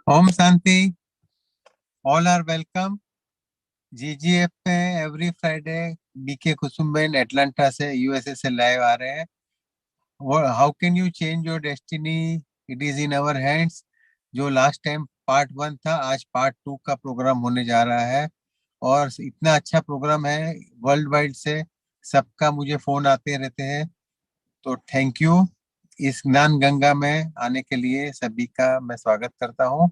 ओम शांति। All are welcome. GGF पे every Friday BK Kusumben Atlanta से यूएसए से लाइव आ रहे हैं। How can you change your destiny, it is in our hands. जो लास्ट टाइम पार्ट 1 था, आज पार्ट 2 का प्रोग्राम होने जा रहा है। और इतना अच्छा प्रोग्राम है, वर्ल्ड वाइड से सबका मुझे फोन आते रहते हैं। तो थैंक यू। इस ज्ञान गंगा में आने के लिए सभी का मैं स्वागत करता हूँ।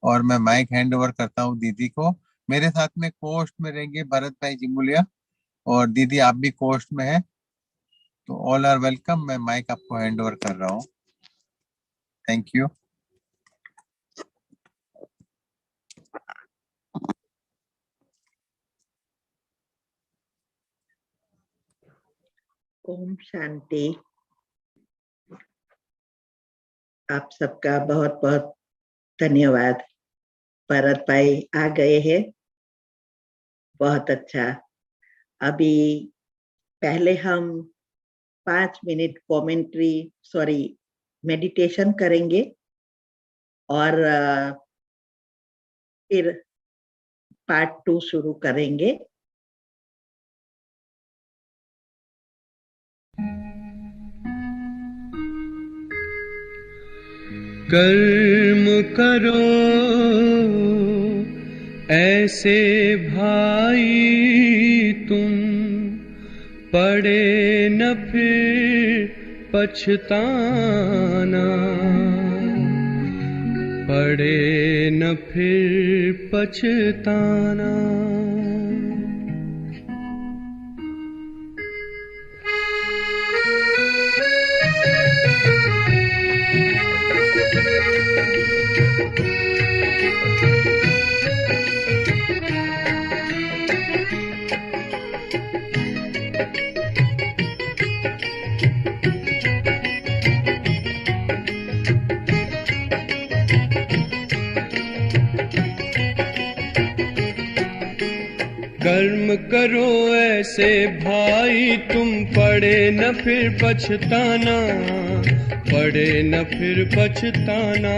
और मैं माइक हैंड ओवर करता हूँ दीदी को। मेरे साथ में कोस्ट में रहेंगे भरत भाई जिमुलिया, और दीदी आप भी कोस्ट में है। तो ऑल आर वेलकम। मैं माइक आपको हैंड ओवर कर रहा हूँ। Thank you. ओम शांति। आप सबका बहुत बहुत धन्यवाद। भरत भाई आ गए हैं, बहुत अच्छा। अभी पहले हम 5 मिनट मेडिटेशन करेंगे और फिर पार्ट 2 शुरू करेंगे। कर्म करो ऐसे भाई तुम, पड़े न फिर पछताना, पड़े न फिर पछताना। कर्म करो ऐसे भाई तुम, पड़े न फिर पछताना, पड़े न फिर पछताना।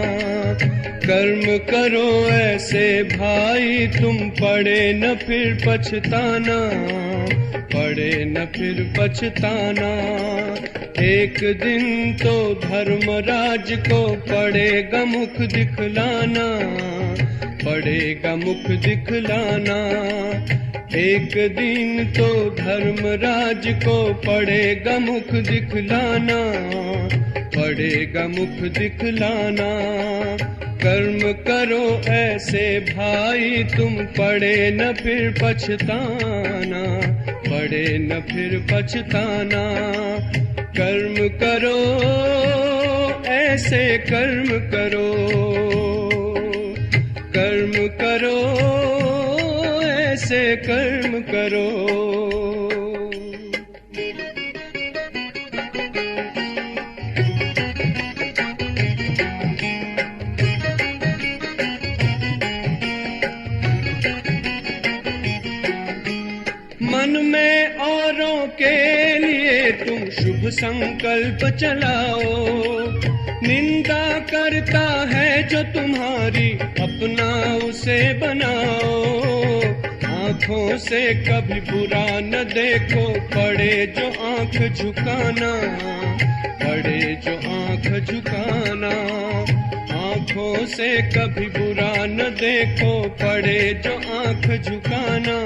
कर्म करो ऐसे भाई तुम, पड़े न फिर पछताना, पड़े न फिर पछताना। एक दिन तो धर्मराज को पड़ेगा मुख दिखलाना, पड़ेगा मुख दिखलाना। एक दिन तो धर्मराज को पड़ेगा मुख दिखलाना, पड़ेगा मुख दिखलाना। कर्म करो ऐसे भाई तुम, पड़े न फिर पछताना, पड़े न फिर पछताना। कर्म करो ऐसे कर्म करो, कर्म करो ऐसे कर्म करो। मन में औरों के लिए तुम शुभ संकल्प चलाओ, निंदा करता है जो तुम्हारी अपना उसे बनाओ। आँखों से कभी बुरा न देखो, पड़े जो आँख झुकाना, पड़े जो आँख झुकाना। आँखों से कभी बुरा न देखो, पड़े जो आँख झुकाना,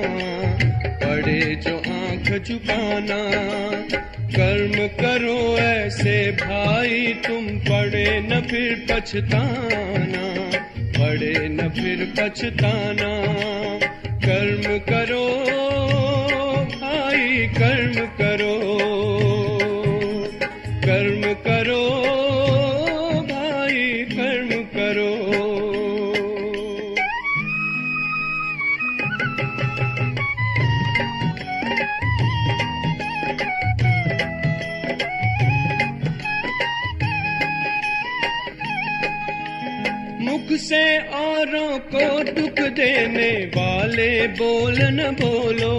पड़े जो आँख झुकाना। कर्म करो ऐसे भाई तुम, पड़े न फिर पछताना, पड़े न फिर पछताना। कर्म करो भाई कर्म करो, कर्म करो भाई कर्म करो। मुख से औरों को दुख देने वाले बोल न बोलो,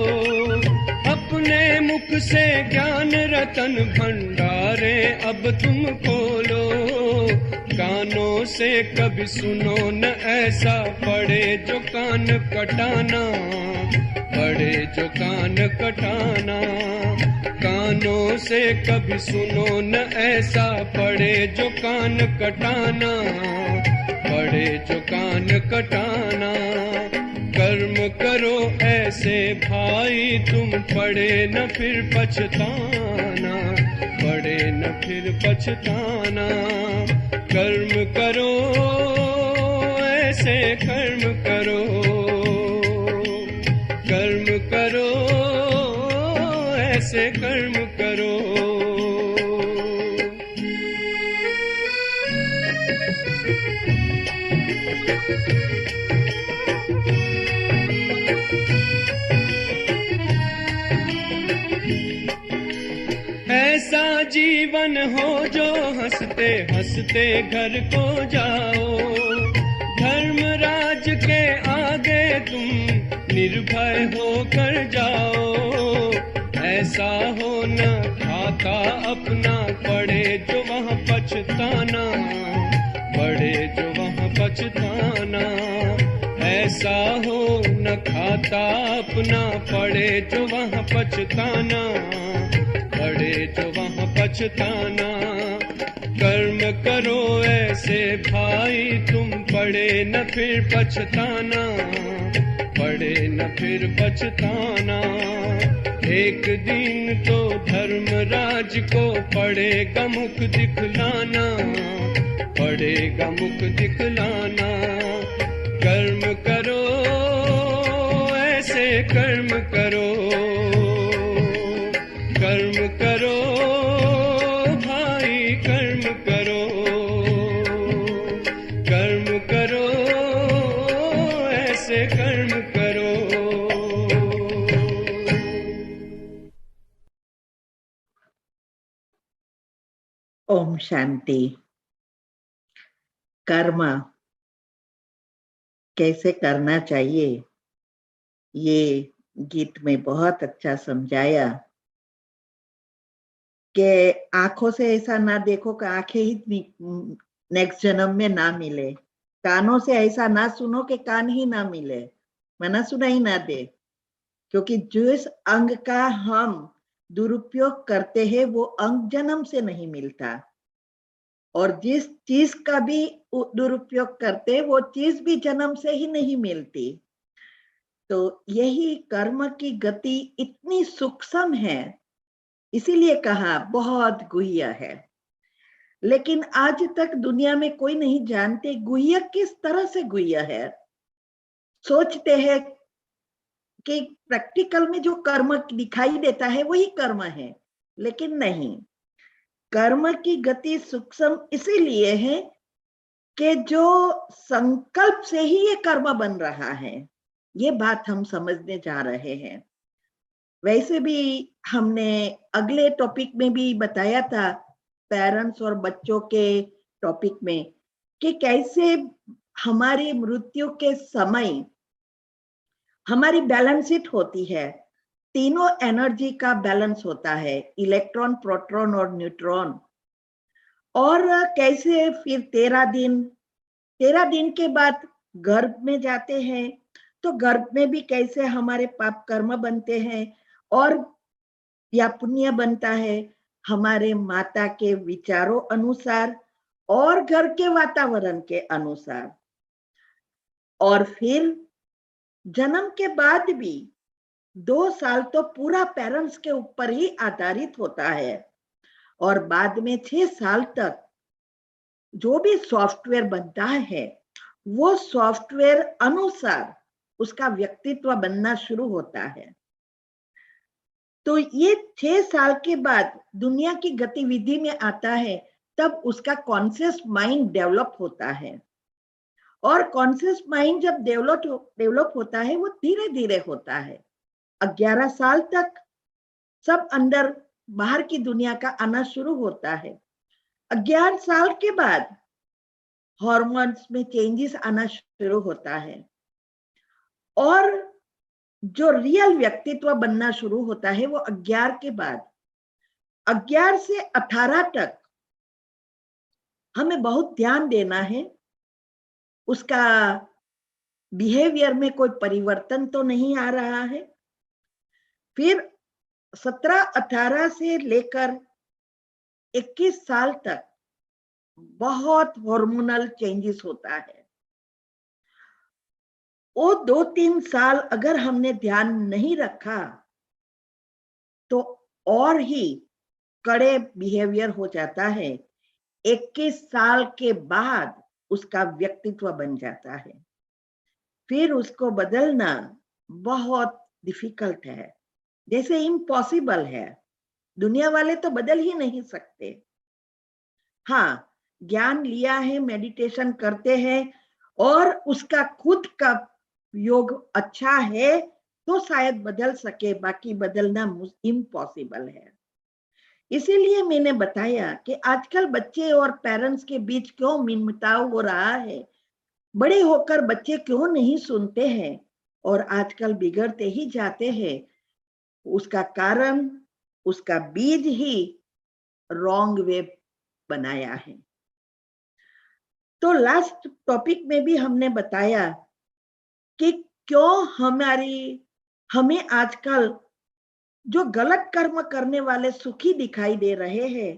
अपने मुख से ज्ञान रतन भंडारे अब तुम खोलो। कानों से कभी सुनो न ऐसा, पड़े जो कान कटाना, पड़े जो कान कटाना। कानों से कभी सुनो न ऐसा, पड़े जो कान कटाना, पड़े जो कान कटाना। कर्म करो ऐसे भाई तुम, पड़े न फिर पछताना, पड़े न फिर पछताना। कर्म करो ऐसे कर्म करो, कर्म करो ऐसे कर्म करो। ऐसा जीवन हो जो हंसते हंसते घर को जाओ, धर्मराज के आगे तुम निर्भय होकर जाओ। ऐसा हो न खाता अपना, पड़े जो वहाँ पछताना, पड़े जो वहाँ पछताना। ऐसा हो न खाता अपना, पड़े जो वहाँ पछताना, पड़े जो वहाँ पछताना। कर्म करो ऐसे भाई तुम, पड़े न फिर पछताना, पड़े न फिर पछताना। एक दिन तो धर्मराज को पड़ेगा मुख दिखलाना, पड़ेगा मुख दिखलाना। कर्म करो ऐसे कर्म करो, कर्म करो भाई कर्म करो, कर्म करो ऐसे कर्म करो। ओम शांति। कर्म कैसे करना चाहिए ये गीत में बहुत अच्छा समझाया कि आंखों से ऐसा ना देखो कि आंखें ही नेक्स्ट जन्म में ना मिले, कानों से ऐसा ना सुनो कि कान ही ना मिले, मना सुना ही ना दे, क्योंकि जिस अंग का हम दुरुपयोग करते हैं वो अंग जन्म से नहीं मिलता, और जिस चीज का भी दुरुपयोग करते वो चीज भी जन्म से ही नहीं मिलती। तो यही कर्म की गति इतनी सूक्ष्म है, इसीलिए कहा बहुत गुह्य है। लेकिन आज तक दुनिया में कोई नहीं जानते गुह्य किस तरह से गुह्य है। सोचते हैं कि प्रैक्टिकल में जो कर्म दिखाई देता है वही कर्म है, लेकिन नहीं। कर्म की गति सूक्ष्म इसीलिए है कि जो संकल्प से ही ये कर्म बन रहा है, ये बात हम समझने जा रहे हैं। वैसे भी हमने अगले टॉपिक में भी बताया था, पेरेंट्स और बच्चों के टॉपिक में, कि कैसे हमारी मृत्यु के समय हमारी बैलेंस शीट होती है, तीनों एनर्जी का बैलेंस होता है, इलेक्ट्रॉन, प्रोटॉन और न्यूट्रॉन। और कैसे फिर 13 दिन के बाद गर्भ में जाते हैं, तो गर्भ में भी कैसे हमारे पाप कर्म बनते हैं और या पुण्य बनता है हमारे माता के विचारों अनुसार और घर के वातावरण के अनुसार। और फिर जन्म के बाद भी 2 साल तो पूरा पेरेंट्स के ऊपर ही आधारित होता है, और बाद में 6 साल तक जो भी सॉफ्टवेयर बनता है वो सॉफ्टवेयर अनुसार उसका व्यक्तित्व बनना शुरू होता है। तो ये 6 साल के बाद दुनिया की गतिविधि में आता है, तब उसका कॉन्शियस माइंड डेवलप होता है। और कॉन्शियस माइंड जब डेवलप होता है वो धीरे धीरे होता है। 11 साल तक सब अंदर बाहर की दुनिया का आना शुरू होता है। 11 साल के बाद हार्मोन्स में चेंजेस आना शुरू होता है, और जो रियल व्यक्तित्व बनना शुरू होता है वो 11 के बाद। 11 से 18 तक हमें बहुत ध्यान देना है, उसका बिहेवियर में कोई परिवर्तन तो नहीं आ रहा है। फिर 17-18 से लेकर 21 साल तक बहुत हार्मोनल चेंजेस होता है। वो 2-3 साल अगर हमने ध्यान नहीं रखा तो और ही कड़े बिहेवियर हो जाता है। 21 साल के बाद उसका व्यक्तित्व बन जाता है, फिर उसको बदलना बहुत डिफिकल्ट है, जैसे इम्पॉसिबल है। दुनिया वाले तो बदल ही नहीं सकते। हाँ, ज्ञान लिया है, मेडिटेशन करते हैं और उसका खुद का योग अच्छा है तो शायद बदल सके, बाकी बदलना इम्पॉसिबल है। इसीलिए मैंने बताया कि आजकल बच्चे और पेरेंट्स के बीच क्यों मनमुटाव हो रहा है, बड़े होकर बच्चे क्यों नहीं सुनते हैं और आजकल बिगड़ते ही जाते हैं। उसका कारण उसका बीज ही रॉन्ग वे बनाया है। तो लास्ट टॉपिक में भी हमने बताया कि क्यों हमें आजकल जो गलत कर्म करने वाले सुखी दिखाई दे रहे हैं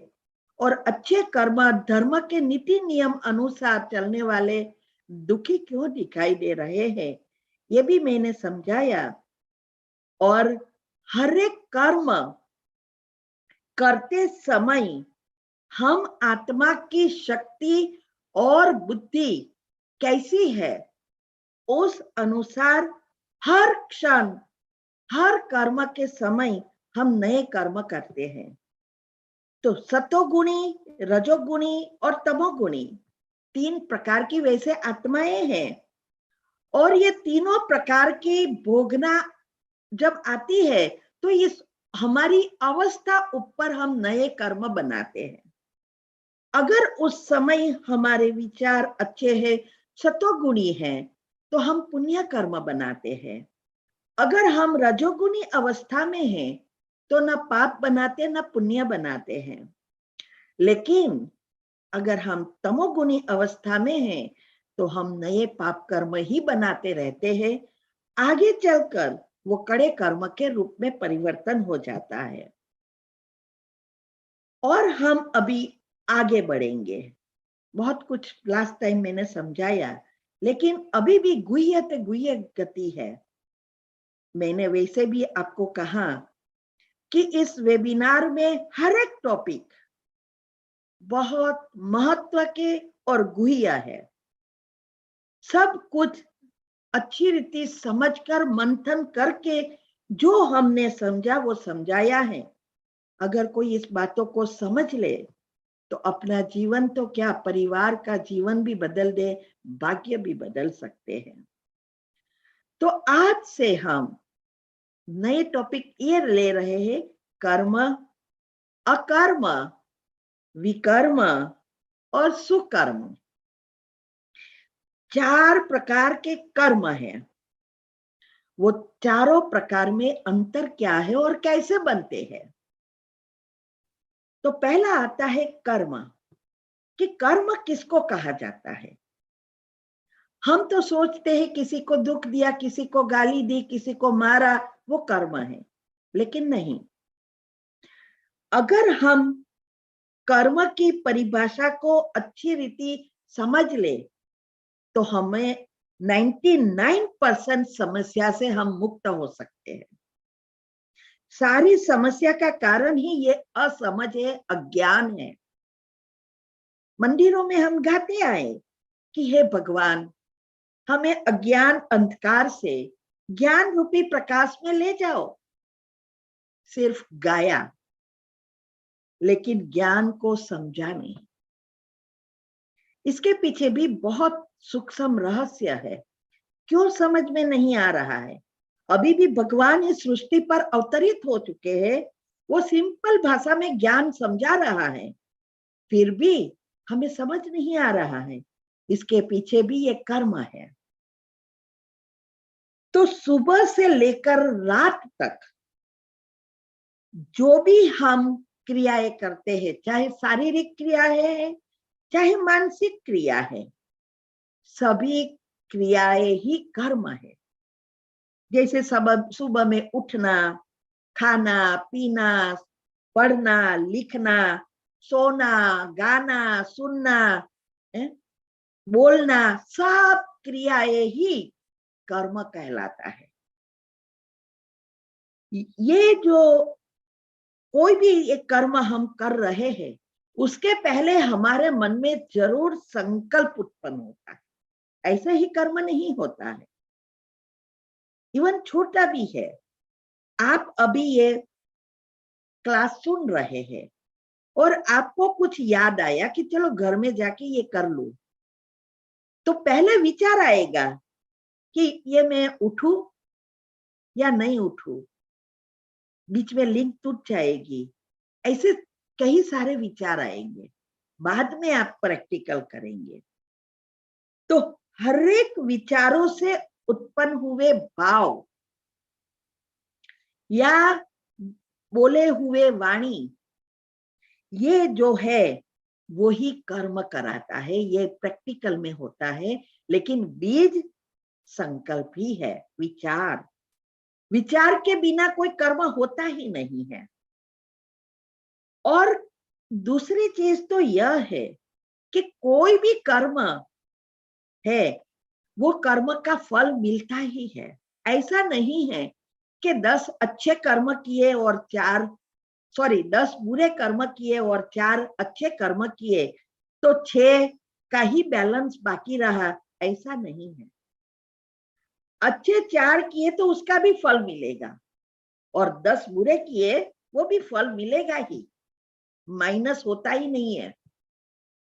और अच्छे कर्म धर्म के नीति नियम अनुसार चलने वाले दुखी क्यों दिखाई दे रहे हैं, ये भी मैंने समझाया। और हर एक कर्म करते समय हम आत्मा की शक्ति और बुद्धि कैसी है उस अनुसार हर क्षण हर कर्म के समय हम नए कर्म करते हैं। तो सतोगुणी, रजोगुणी और तमोगुणी 3 प्रकार की वैसे आत्माएं हैं और ये तीनों प्रकार की भोगना जब आती है तो इस हमारी अवस्था ऊपर हम नए कर्म बनाते हैं। अगर उस समय हमारे विचार अच्छे हैं, सतोगुणी हैं, तो हम पुण्य कर्म बनाते हैं। अगर हम रजोगुणी अवस्था में हैं तो न पाप बनाते न पुण्य बनाते हैं। लेकिन अगर हम तमोगुणी अवस्था में हैं तो हम नए पाप कर्म ही बनाते रहते हैं। आगे चलकर वो कड़े कर्म के रूप में परिवर्तन हो जाता है और हम अभी आगे बढ़ेंगे। बहुत कुछ लास्ट टाइम मैंने समझाया, लेकिन अभी भी गुह्य गति है। मैंने वैसे भी आपको कहा कि इस वेबिनार में हर एक टॉपिक बहुत महत्व के और गुह्य है। सब कुछ अच्छी रीति समझकर मंथन करके जो हमने समझा वो समझाया है। अगर कोई इस बातों को समझ ले तो अपना जीवन तो क्या, परिवार का जीवन भी बदल दे, भाग्य भी बदल सकते हैं। तो आज से हम नए टॉपिक ये ले रहे हैं, कर्म, अकर्म, विकर्म और सुकर्म। 4 प्रकार के कर्म हैं। वो चारों प्रकार में अंतर क्या है और कैसे बनते हैं। तो पहला आता है कर्म, कि कर्म किसको कहा जाता है। हम तो सोचते हैं किसी को दुख दिया, किसी को गाली दी, किसी को मारा, वो कर्म है, लेकिन नहीं। अगर हम कर्म की परिभाषा को अच्छी रीति समझ ले तो हमें 99% समस्या से हम मुक्त हो सकते हैं। सारी समस्या का कारण ही ये असमझ है, अज्ञान है। मंदिरों में हम गाते आए कि हे भगवान, हमें अज्ञान अंधकार से ज्ञान रूपी प्रकाश में ले जाओ। सिर्फ गाया, लेकिन ज्ञान को समझा नहीं। इसके पीछे भी बहुत सूक्ष्म रहस्य है। क्यों समझ में नहीं आ रहा है? अभी भी भगवान इस सृष्टि पर अवतरित हो चुके हैं, वो सिंपल भाषा में ज्ञान समझा रहा है, फिर भी हमें समझ नहीं आ रहा है। इसके पीछे भी ये कर्म है। तो सुबह से लेकर रात तक जो भी हम क्रियाएं करते हैं, चाहे शारीरिक क्रियाएं हैं, चाहे मानसिक क्रिया है, सभी क्रियाएं ही कर्म है। जैसे सुबह में उठना, खाना पीना, पढ़ना लिखना, सोना, गाना सुनना, बोलना, सब क्रियाएं ही कर्म कहलाता है। ये जो कोई भी एक कर्म हम कर रहे हैं, उसके पहले हमारे मन में जरूर संकल्प उत्पन्न होता है, ऐसे ही कर्म नहीं होता है। इवन छोटा भी है, आप अभी ये क्लास सुन रहे हैं और आपको कुछ याद आया कि चलो घर में जाके ये कर लूं, तो पहले विचार आएगा कि ये मैं उठूं या नहीं उठूं, बीच में लिंक टूट जाएगी, ऐसे कई सारे विचार आएंगे। बाद में आप प्रैक्टिकल करेंगे तो हर एक विचारों से उत्पन्न हुए भाव या बोले हुए वाणी, ये जो है वो ही कर्म कराता है, ये प्रैक्टिकल में होता है। लेकिन बीज संकल्प ही है, विचार। विचार के बिना कोई कर्म होता ही नहीं है। और दूसरी चीज तो यह है कि कोई भी कर्म है वो कर्म का फल मिलता ही है। ऐसा नहीं है कि 10 अच्छे कर्म किए और 10 बुरे कर्म किए और 4 अच्छे कर्म किए तो 6 का ही बैलेंस बाकी रहा, ऐसा नहीं है। अच्छे 4 किए तो उसका भी फल मिलेगा और 10 बुरे किए वो भी फल मिलेगा ही, माइनस होता ही नहीं है,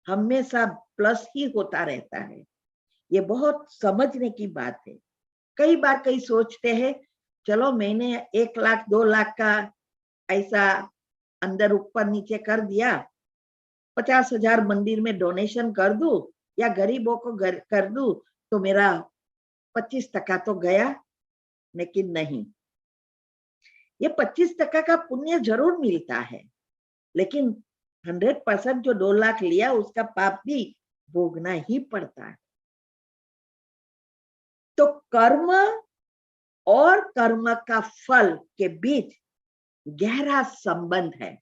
हमेशा प्लस ही होता रहता है। ये बहुत समझने की बात है। कई बार कई सोचते हैं चलो मैंने 1 लाख 2 लाख का ऐसा अंदर ऊपर नीचे कर दिया, 50,000 मंदिर में डोनेशन कर दूं या गरीबों को कर दूं तो मेरा 25% तो गया। लेकिन नहीं, ये 25% का पुण्य जरूर मिलता है, लेकिन 100% जो 2 लाख लिया उसका पाप भी भोगना ही पड़ता है। तो कर्म और कर्म का फल के बीच गहरा संबंध है।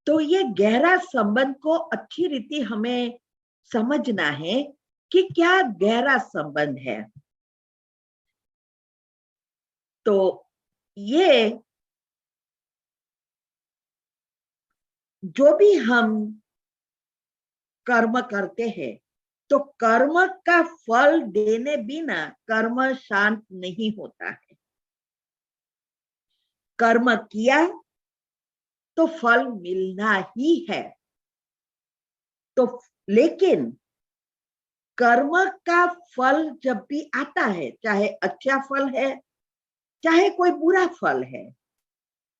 तो ये गहरा संबंध को अच्छी रीति हमें समझना है कि क्या गहरा संबंध है। तो ये जो भी हम कर्म करते हैं तो कर्म का फल देने बिना कर्म शांत नहीं होता है। कर्म किया तो फल मिलना ही है। तो लेकिन कर्म का फल जब भी आता है, चाहे अच्छा फल है चाहे कोई बुरा फल है,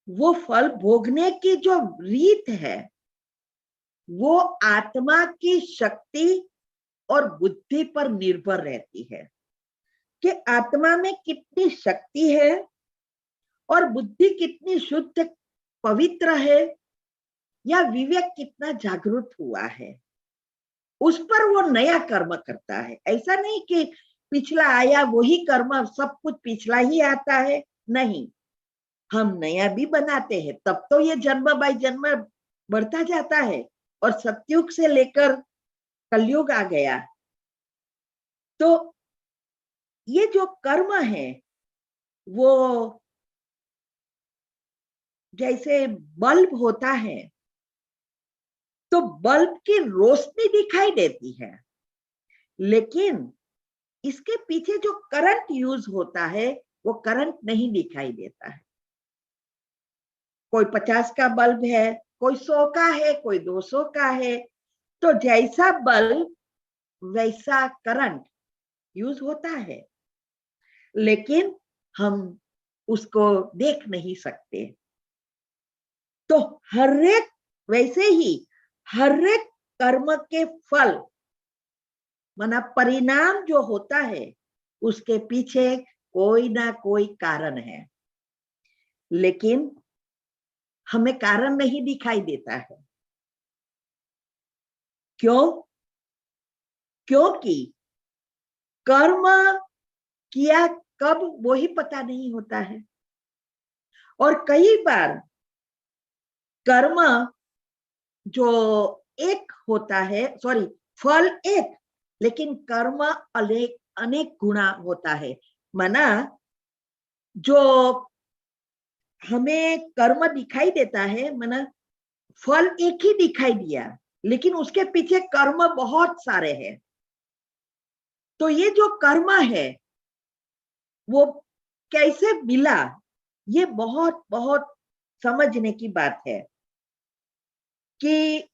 वो फल भोगने की जो रीत है वो आत्मा की शक्ति और बुद्धि पर निर्भर रहती है कि आत्मा में कितनी शक्ति है और बुद्धि कितनी शुद्ध पवित्र है या विवेक कितना जागृत हुआ है, उस पर वो नया कर्म करता है। ऐसा नहीं कि पिछला आया वही कर्म, सब कुछ पिछला ही आता है, नहीं, हम नया भी बनाते हैं। तब तो ये जन्म बाय जन्म बढ़ता जाता है और सतयुग से लेकर कलयुग आ गया। तो ये जो कर्म है वो जैसे बल्ब होता है तो बल्ब की रोशनी दिखाई देती है, लेकिन इसके पीछे जो करंट यूज होता है वो करंट नहीं दिखाई देता है। कोई 50 का बल्ब है, कोई 100 का है, कोई 200 का है, तो जैसा बल्ब वैसा करंट यूज होता है, लेकिन हम उसको देख नहीं सकते। तो हर एक वैसे ही हर एक कर्म के फल माना परिणाम जो होता है उसके पीछे कोई ना कोई कारण है, लेकिन हमें कारण नहीं दिखाई देता है। क्यों? क्योंकि कर्म किया कब वो ही पता नहीं होता है। और कई बार कर्म जो एक होता है, सॉरी, फल एक, लेकिन कर्म अनेक अनेक गुना होता है। माना जो हमें कर्म दिखाई देता है, माना फल एक ही दिखाई दिया, लेकिन उसके पीछे कर्म बहुत सारे हैं। तो ये जो कर्म है वो कैसे मिला, ये बहुत बहुत समझने की बात है। कि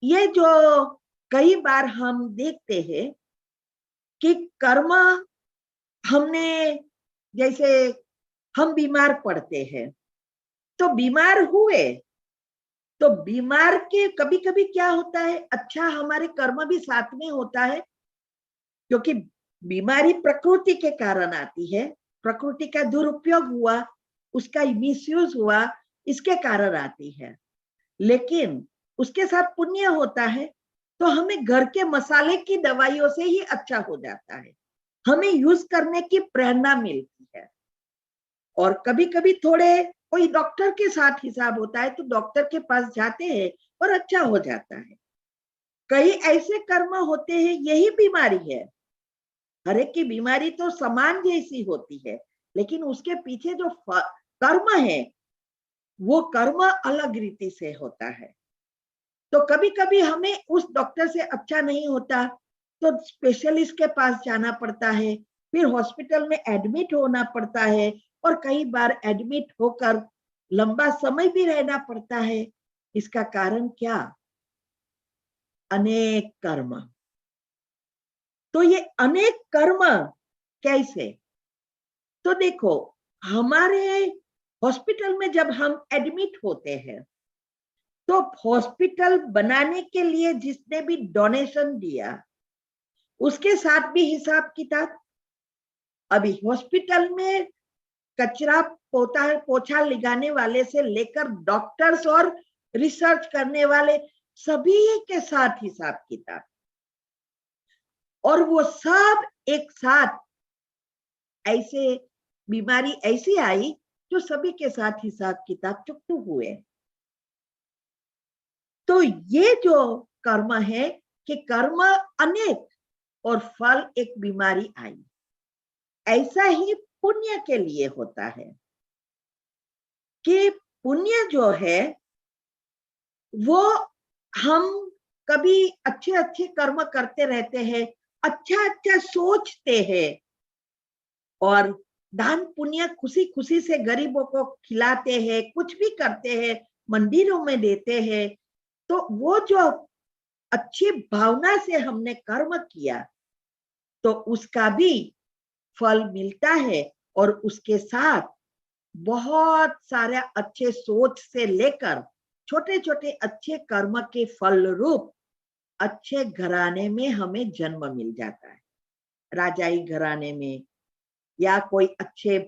ये जो कई बार हम देखते हैं कि कर्म हमने, जैसे हम बीमार पड़ते हैं, तो बीमार हुए, तो बीमार के कभी कभी क्या होता है, अच्छा हमारे कर्म भी साथ में होता है, क्योंकि बीमारी प्रकृति के कारण आती है, प्रकृति का दुरुपयोग हुआ, उसका मिसयूज हुआ, इसके कारण आती है। लेकिन उसके साथ पुण्य होता है, तो हमें घर के मसाले की दवाइयों से ही अच्छा हो जाता है, हमें यूज करने की प्रेरणा मिलती है। और कभी कभी थोड़े कोई डॉक्टर के साथ हिसाब होता है, तो डॉक्टर के पास जाते हैं और अच्छा हो जाता है। कई ऐसे कर्म होते हैं, यही बीमारी है, हर एक की बीमारी तो समान जैसी होती है, लेकिन उसके पीछे जो कर्म है वो कर्म अलग रीति से होता है। तो कभी कभी हमें उस डॉक्टर से अच्छा नहीं होता, तो स्पेशलिस्ट के पास जाना पड़ता है, फिर हॉस्पिटल में एडमिट होना पड़ता है, और कई बार एडमिट होकर लंबा समय भी रहना पड़ता है। इसका कारण क्या? अनेक कर्म। तो ये अनेक कर्म कैसे? तो देखो, हमारे हॉस्पिटल में जब हम एडमिट होते हैं, तो हॉस्पिटल बनाने के लिए जिसने भी डोनेशन दिया, उसके साथ भी हिसाब किताब। अभी हॉस्पिटल में कचरा पोछा लगाने वाले से लेकर डॉक्टर्स और रिसर्च करने वाले सभी के साथ हिसाब किताब, और वो सब एक साथ ऐसे बीमारी ऐसी आई जो सभी के साथ हिसाब किताब चुकते हुए। तो ये जो कर्म है कि कर्म अनेक और फल एक बीमारी आई, ऐसा ही पुण्य के लिए होता है कि पुण्य जो है वो हम कभी अच्छे अच्छे कर्म करते रहते हैं, अच्छा अच्छा सोचते हैं, और दान पुण्य खुशी खुशी से गरीबों को खिलाते हैं, कुछ भी करते हैं, मंदिरों में देते हैं। तो वो जो अच्छी भावना से हमने कर्म किया, तो उसका भी फल मिलता है। और उसके साथ बहुत सारे अच्छे सोच से लेकर छोटे छोटे अच्छे कर्म के फल रूप अच्छे घराने में हमें जन्म मिल जाता है, राजाई घराने में, या कोई अच्छे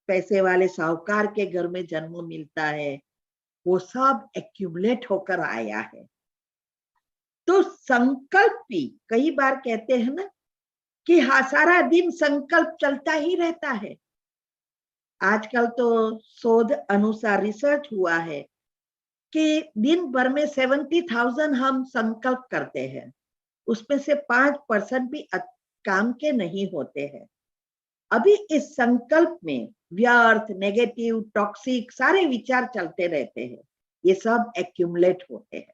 पैसे वाले साहूकार के घर में जन्म मिलता है। वो सब एक्यूमुलेट होकर आया है। तो संकल्प भी, कई बार कहते हैं ना कि हाँ, सारा दिन संकल्प चलता ही रहता है। आजकल तो शोध अनुसार रिसर्च हुआ है कि दिन भर में 70,000 हम संकल्प करते हैं, उसमें से 5% भी काम के नहीं होते हैं। अभी इस संकल्प में व्यर्थ, नेगेटिव, टॉक्सिक सारे विचार चलते रहते हैं, ये सब एक्यूमुलेट होते हैं,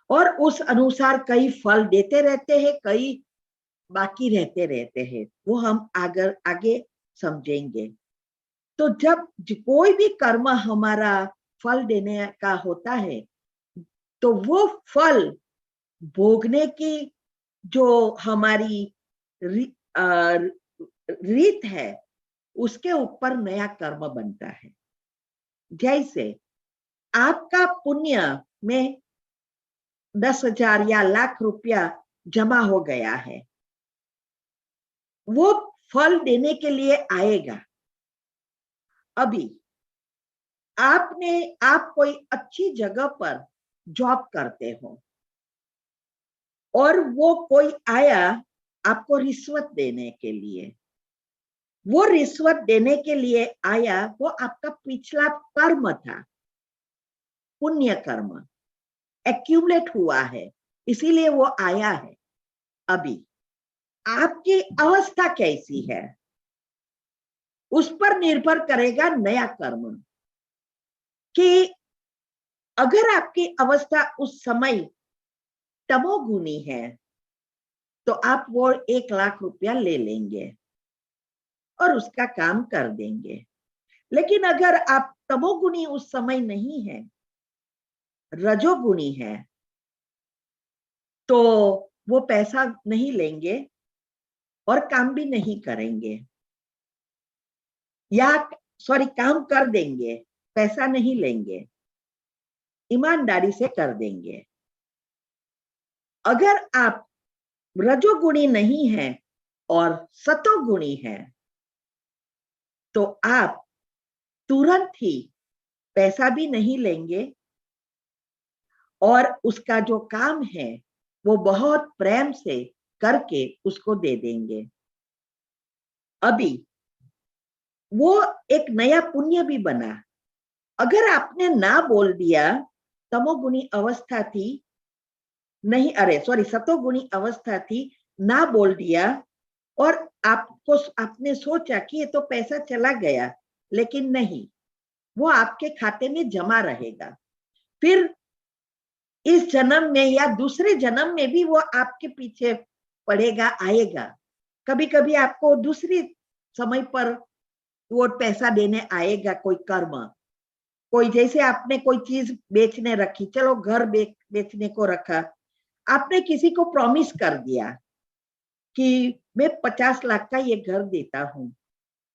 और उस अनुसार कई फल देते रहते हैं, कई बाकी रहते हैं। वो हम आगे समझेंगे। तो जब कोई भी कर्म हमारा फल देने का होता है, तो वो फल भोगने की जो हमारी रीत है, उसके ऊपर नया कर्म बनता है। जैसे आपका पुण्य में 10,000 या लाख रुपया जमा हो गया है, वो फल देने के लिए आएगा। अभी आप कोई अच्छी जगह पर जॉब करते हो और वो कोई आया आपको रिश्वत देने के लिए, वो रिश्वत देने के लिए आया, वो आपका पिछला कर्म था, पुण्य कर्म एक्यूमुलेट हुआ है, इसीलिए वो आया है। अभी आपकी अवस्था कैसी है उस पर निर्भर करेगा नया कर्म, कि अगर आपकी अवस्था उस समय तमोगुणी है तो आप वो 1,00,000 रुपया ले लेंगे और उसका काम कर देंगे। लेकिन अगर आप तमोगुणी उस समय नहीं है, रजोगुणी है, तो वो पैसा नहीं लेंगे और काम भी नहीं करेंगे, या सॉरी काम कर देंगे, पैसा नहीं लेंगे, ईमानदारी से कर देंगे। अगर आप रजोगुणी नहीं है और सतोगुणी है तो आप तुरंत ही पैसा भी नहीं लेंगे और उसका जो काम है वो बहुत प्रेम से करके उसको दे देंगे। अभी वो एक नया पुण्य भी बना। अगर आपने ना बोल दिया, तमोगुणी अवस्था थी, नहीं अरे सॉरी सतोगुणी अवस्था थी, ना बोल दिया और आपने सोचा कि ये तो पैसा चला गया, लेकिन नहीं, वो आपके खाते में जमा रहेगा। फिर इस जन्म में या दूसरे जन्म में भी वो आपके पीछे पड़ेगा, आएगा। कभी कभी आपको दूसरी समय पर वो पैसा देने आएगा, कोई कर्म, कोई जैसे आपने कोई चीज बेचने रखी, चलो घर बेचने को रखा, आपने किसी को प्रॉमिस कर दिया कि मैं 50 लाख का ये घर देता हूं।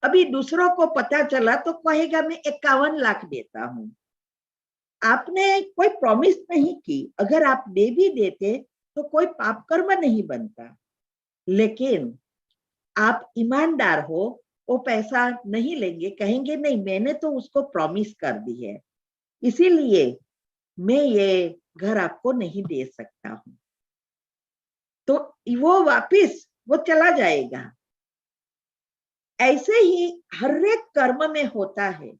अभी दूसरों को पता चला तो कहेगा मैं 51 लाख देता हूं। आपने कोई प्रॉमिस नहीं की, अगर आप दे भी देते तो कोई पाप कर्म नहीं बनता, लेकिन आप ईमानदार हो, वो पैसा नहीं लेंगे, कहेंगे नहीं मैंने तो उसको प्रॉमिस कर दी है, इसीलिए मैं ये घर आपको नहीं दे सकता हूं। तो वो वापिस वो चला जाएगा। ऐसे ही हर एक कर्म में होता है,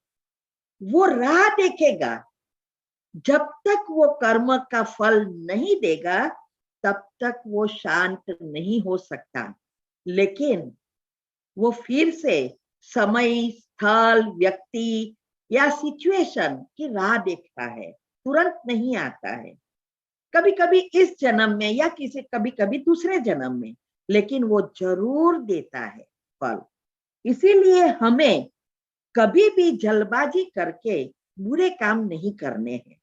वो राह देखेगा, जब तक वो कर्म का फल नहीं देगा तब तक वो शांत नहीं हो सकता। लेकिन वो फिर से समय, स्थल, व्यक्ति या सिचुएशन की राह देखता है, तुरंत नहीं आता है। कभी कभी इस जन्म में या कभी कभी दूसरे जन्म में, लेकिन वो जरूर देता है फल। इसीलिए हमें कभी भी जल्दबाजी करके बुरे काम नहीं करने हैं,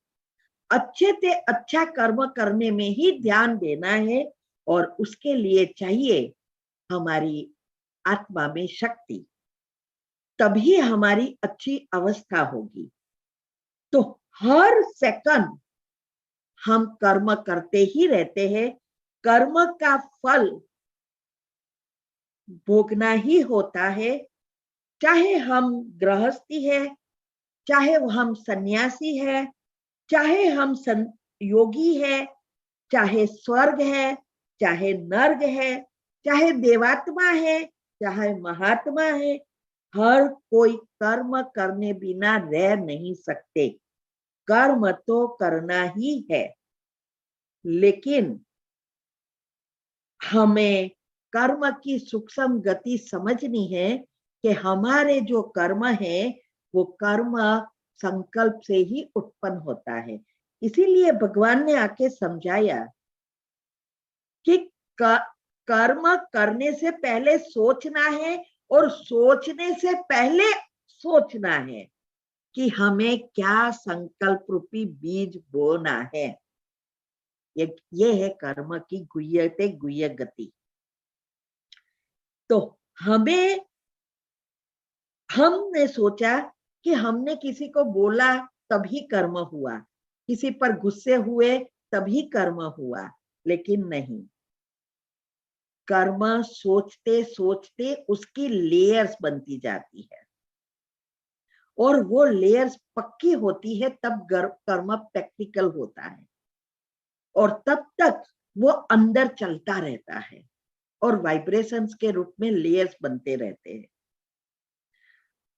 अच्छे से अच्छा कर्म करने में ही ध्यान देना है, और उसके लिए चाहिए हमारी आत्मा में शक्ति, तभी हमारी अच्छी अवस्था होगी। तो हर सेकंड हम कर्म करते ही रहते हैं, कर्म का फल भोगना ही होता है, चाहे हम गृहस्थी है, चाहे हम सन्यासी है, चाहे हम योगी है, चाहे स्वर्ग है, चाहे नर्क है, चाहे देवात्मा है, चाहे महात्मा है, हर कोई कर्म करने बिना रह नहीं सकते। कर्म तो करना ही है, लेकिन हमें कर्म की सूक्ष्म गति समझनी है कि हमारे जो कर्म है वो कर्म संकल्प से ही उत्पन्न होता है। इसीलिए भगवान ने आके समझाया कि कर्म करने से पहले सोचना है और सोचने से पहले सोचना है कि हमें क्या संकल्प रूपी बीज बोना है। ये है कर्म की गुह्य गति। तो हमने सोचा कि हमने किसी को बोला तभी कर्म हुआ, किसी पर गुस्से हुए तभी कर्म हुआ, लेकिन नहीं, कर्म सोचते सोचते उसकी लेयर्स बनती जाती है और वो लेयर्स पक्की होती है तब कर्म प्रैक्टिकल होता है, और तब तक वो अंदर चलता रहता है और वाइब्रेशंस के रूप में लेयर्स बनते रहते हैं।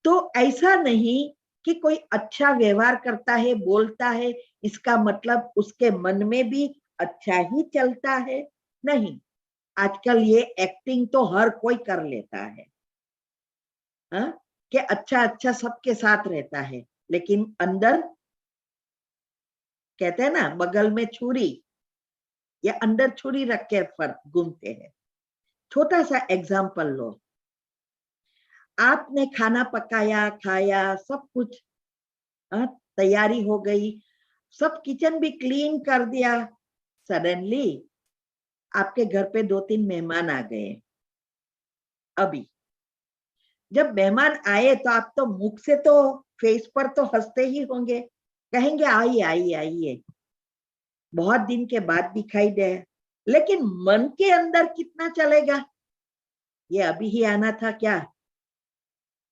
तो ऐसा नहीं कि कोई अच्छा व्यवहार करता है, बोलता है, इसका मतलब उसके मन में भी अच्छा ही चलता है, नहीं। आजकल ये एक्टिंग तो हर कोई कर लेता है, हाँ, कि अच्छा अच्छा सबके साथ रहता है, लेकिन अंदर कहते हैं ना बगल में छुरी, या अंदर छुरी रख के फर्क घूमते हैं। छोटा सा एग्जाम्पल लो, आपने खाना पकाया, खाया, सब कुछ तैयारी हो गई, सब किचन भी क्लीन कर दिया, सडनली आपके घर पे 2-3 मेहमान आ गए। अभी जब मेहमान आए तो आप तो मुख से तो फेस पर तो हंसते ही होंगे, कहेंगे आइए आइए आइए, बहुत दिन के बाद दिखाई दे, लेकिन मन के अंदर कितना चलेगा, ये अभी ही आना था क्या,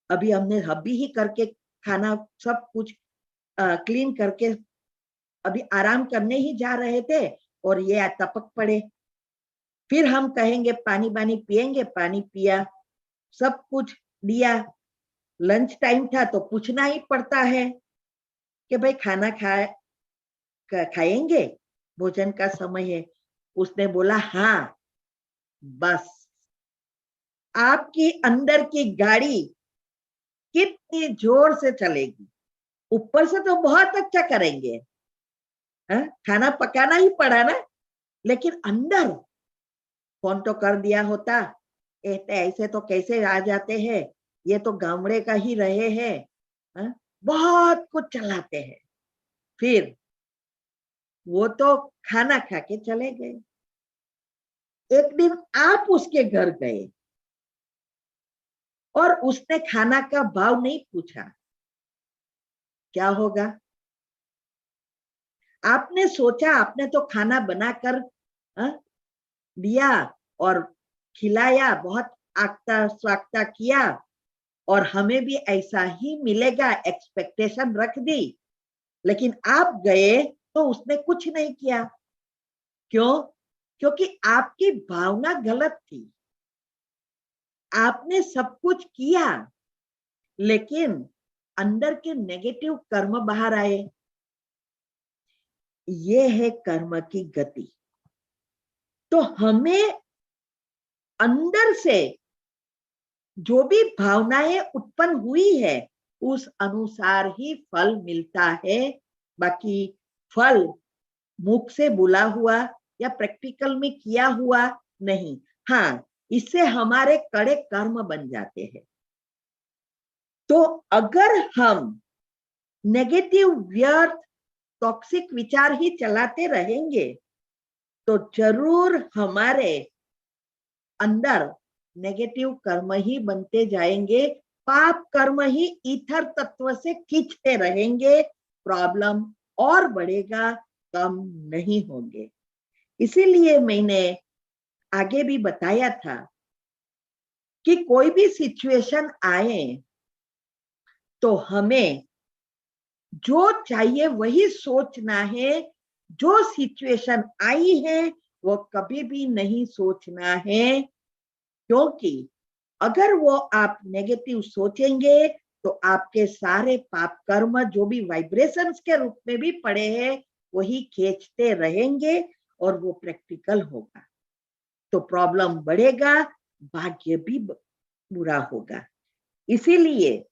अभी हमने अभी ही करके खाना सब कुछ क्लीन करके अभी आराम करने ही जा रहे थे और ये टपक पड़े। फिर हम कहेंगे पानी पानी पिएंगे, पानी पिया, सब कुछ दिया, लंच टाइम था तो पूछना ही पड़ता है कि भाई खाना खाएंगे, भोजन का समय है। उसने बोला हाँ, बस आपकी अंदर की गाड़ी कितनी जोर से चलेगी, ऊपर से तो बहुत अच्छा करेंगे, खाना पकाना ही पड़ा ना, लेकिन अंदर फोन तो कर दिया होता, ऐसे तो कैसे आ जाते हैं, ये तो गामड़े का ही रहे हैं, बहुत कुछ चलाते हैं। फिर वो तो खाना खा के चले गए। एक दिन आप उसके घर गए और उसने खाना का भाव नहीं पूछा, क्या होगा? आपने सोचा आपने तो खाना बनाकर दिया और खिलाया, बहुत आगता स्वागता किया और हमें भी ऐसा ही मिलेगा एक्सपेक्टेशन रख दी, लेकिन आप गए तो उसने कुछ नहीं किया। क्यों? क्योंकि आपकी भावना गलत थी। आपने सब कुछ किया, लेकिन अंदर के नेगेटिव कर्म बाहर आए। ये है कर्म की गति। तो हमें अंदर से जो भी भावनाएं उत्पन्न हुई है उस अनुसार ही फल मिलता है। बाकी फल मुख से बोला हुआ या प्रैक्टिकल में किया हुआ नहीं। हाँ, इससे हमारे कड़े कर्म बन जाते हैं। तो अगर हम नेगेटिव व्यर्थ टॉक्सिक विचार ही चलाते रहेंगे तो जरूर हमारे अंदर नेगेटिव कर्म ही बनते जाएंगे, पाप कर्म ही ईथर तत्व से खींचते रहेंगे, प्रॉब्लम और बढ़ेगा, कम नहीं होंगे। इसीलिए मैंने आगे भी बताया था कि कोई भी सिचुएशन आए तो हमें जो चाहिए वही सोचना है। जो सिचुएशन आई है वो कभी भी नहीं सोचना है, क्योंकि अगर वो आप नेगेटिव सोचेंगे तो आपके सारे पाप कर्म जो भी वाइब्रेशंस के रूप में भी पड़े हैं वही खींचते रहेंगे और वो प्रैक्टिकल होगा, तो प्रॉब्लम बढ़ेगा, भाग्य भी बुरा होगा। इसीलिए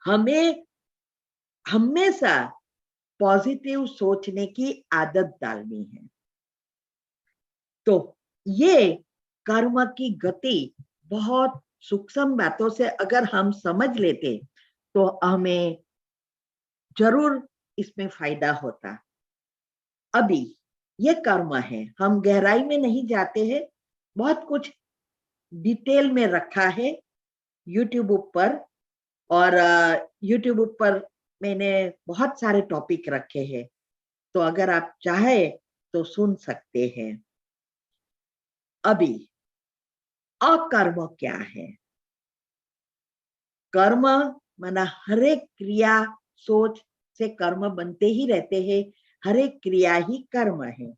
हमें हमेशा पॉजिटिव सोचने की आदत डालनी है। तो ये कर्म की गति बहुत सूक्ष्म बातों से अगर हम समझ लेते तो हमें जरूर इसमें फायदा होता। अभी ये कर्म है, हम गहराई में नहीं जाते हैं, बहुत कुछ डिटेल में रखा है यूट्यूब ऊपर, और यूट्यूब ऊपर मैंने बहुत सारे टॉपिक रखे हैं, तो अगर आप चाहे तो सुन सकते हैं। अभी अकर्म क्या है? कर्म माना हर एक क्रिया सोच से कर्म बनते ही रहते हैं, हर एक क्रिया ही कर्म है।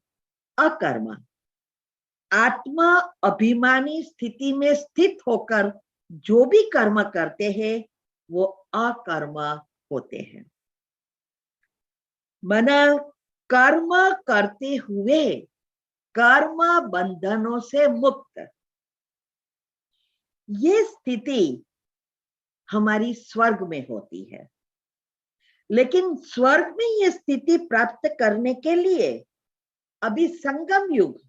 अकर्म, आत्मा अभिमानी स्थिति में स्थित होकर जो भी कर्म करते हैं वो अकर्म होते हैं। माना कर्म करते हुए कर्म बंधनों से मुक्त, ये स्थिति हमारी स्वर्ग में होती है। लेकिन स्वर्ग में ये स्थिति प्राप्त करने के लिए अभी संगम युग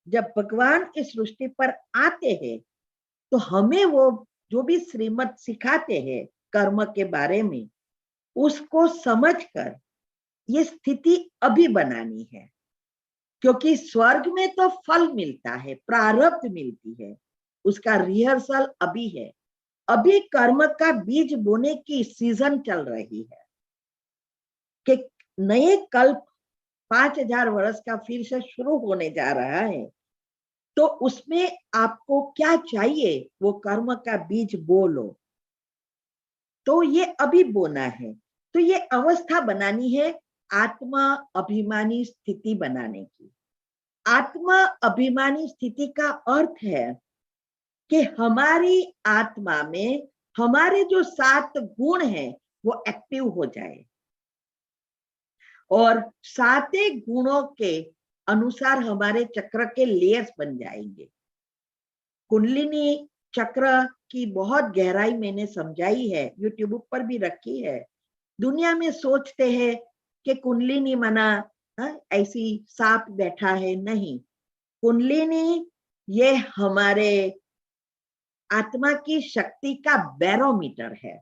जब भगवान इस सृष्टि पर आते हैं तो हमें वो जो भी श्रीमत सिखाते हैं कर्म के बारे में, उसको समझकर ये स्थिति अभी बनानी है। क्योंकि स्वर्ग में तो फल मिलता है, प्रारब्ध मिलती है, उसका रिहर्सल अभी है। अभी कर्म का बीज बोने की सीजन चल रही है कि नए कल्प 5000 वर्ष का फिर से शुरू होने जा रहा है। तो उसमें आपको क्या चाहिए, वो कर्म का बीज बोलो। तो ये अभी बोना है। तो ये अवस्था बनानी है आत्मा अभिमानी स्थिति बनाने की। आत्मा अभिमानी स्थिति का अर्थ है कि हमारी आत्मा में हमारे जो 7 गुण हैं वो एक्टिव हो जाए और 7 गुणों के अनुसार हमारे चक्र के लेयर्स बन जाएंगे। कुंडलिनी चक्र की बहुत गहराई मैंने समझाई है, यूट्यूब पर भी रखी है। दुनिया में सोचते हैं कि कुंडलिनी माना ऐसी सांप बैठा है, नहीं। कुंडलिनी ये हमारे आत्मा की शक्ति का बैरोमीटर है।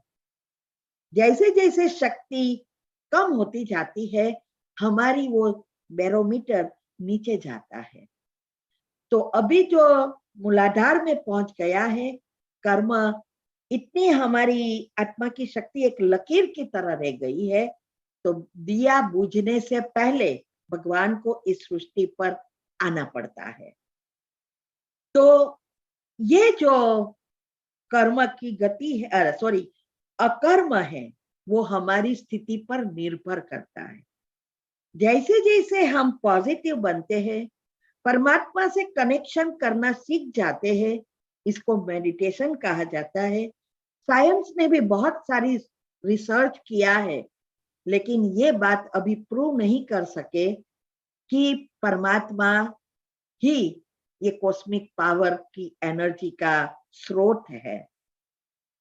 जैसे जैसे शक्ति कम होती जाती है हमारी वो बैरोमीटर नीचे जाता है। तो अभी जो मूलाधार में पहुंच गया है कर्म, इतनी हमारी आत्मा की शक्ति एक लकीर की तरह रह गई है। तो दिया बुझने से पहले भगवान को इस सृष्टि पर आना पड़ता है। तो ये जो कर्म की गति है, सॉरी अकर्म है, वो हमारी स्थिति पर निर्भर करता है। जैसे जैसे हम पॉजिटिव बनते हैं, परमात्मा से कनेक्शन करना सीख जाते हैं, इसको मेडिटेशन कहा जाता है। साइंस ने भी बहुत सारी रिसर्च किया है, लेकिन ये बात अभी प्रूव नहीं कर सके कि परमात्मा ही ये कॉस्मिक पावर की एनर्जी का स्रोत है।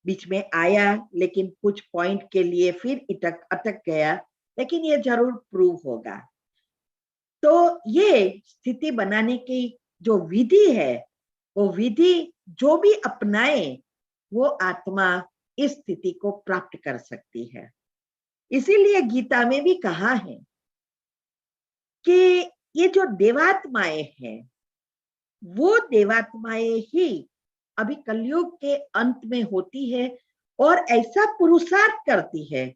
बीच में आया लेकिन कुछ पॉइंट के लिए फिर अटक गया, लेकिन ये जरूर प्रूव होगा। तो ये स्थिति बनाने की जो विधि है, वो विधि जो भी अपनाए वो आत्मा इस स्थिति को प्राप्त कर सकती है। इसीलिए गीता में भी कहा है कि ये जो देवात्माएं हैं वो देवात्माएं ही अभी कलयुग के अंत में होती है और ऐसा पुरुषार्थ करती है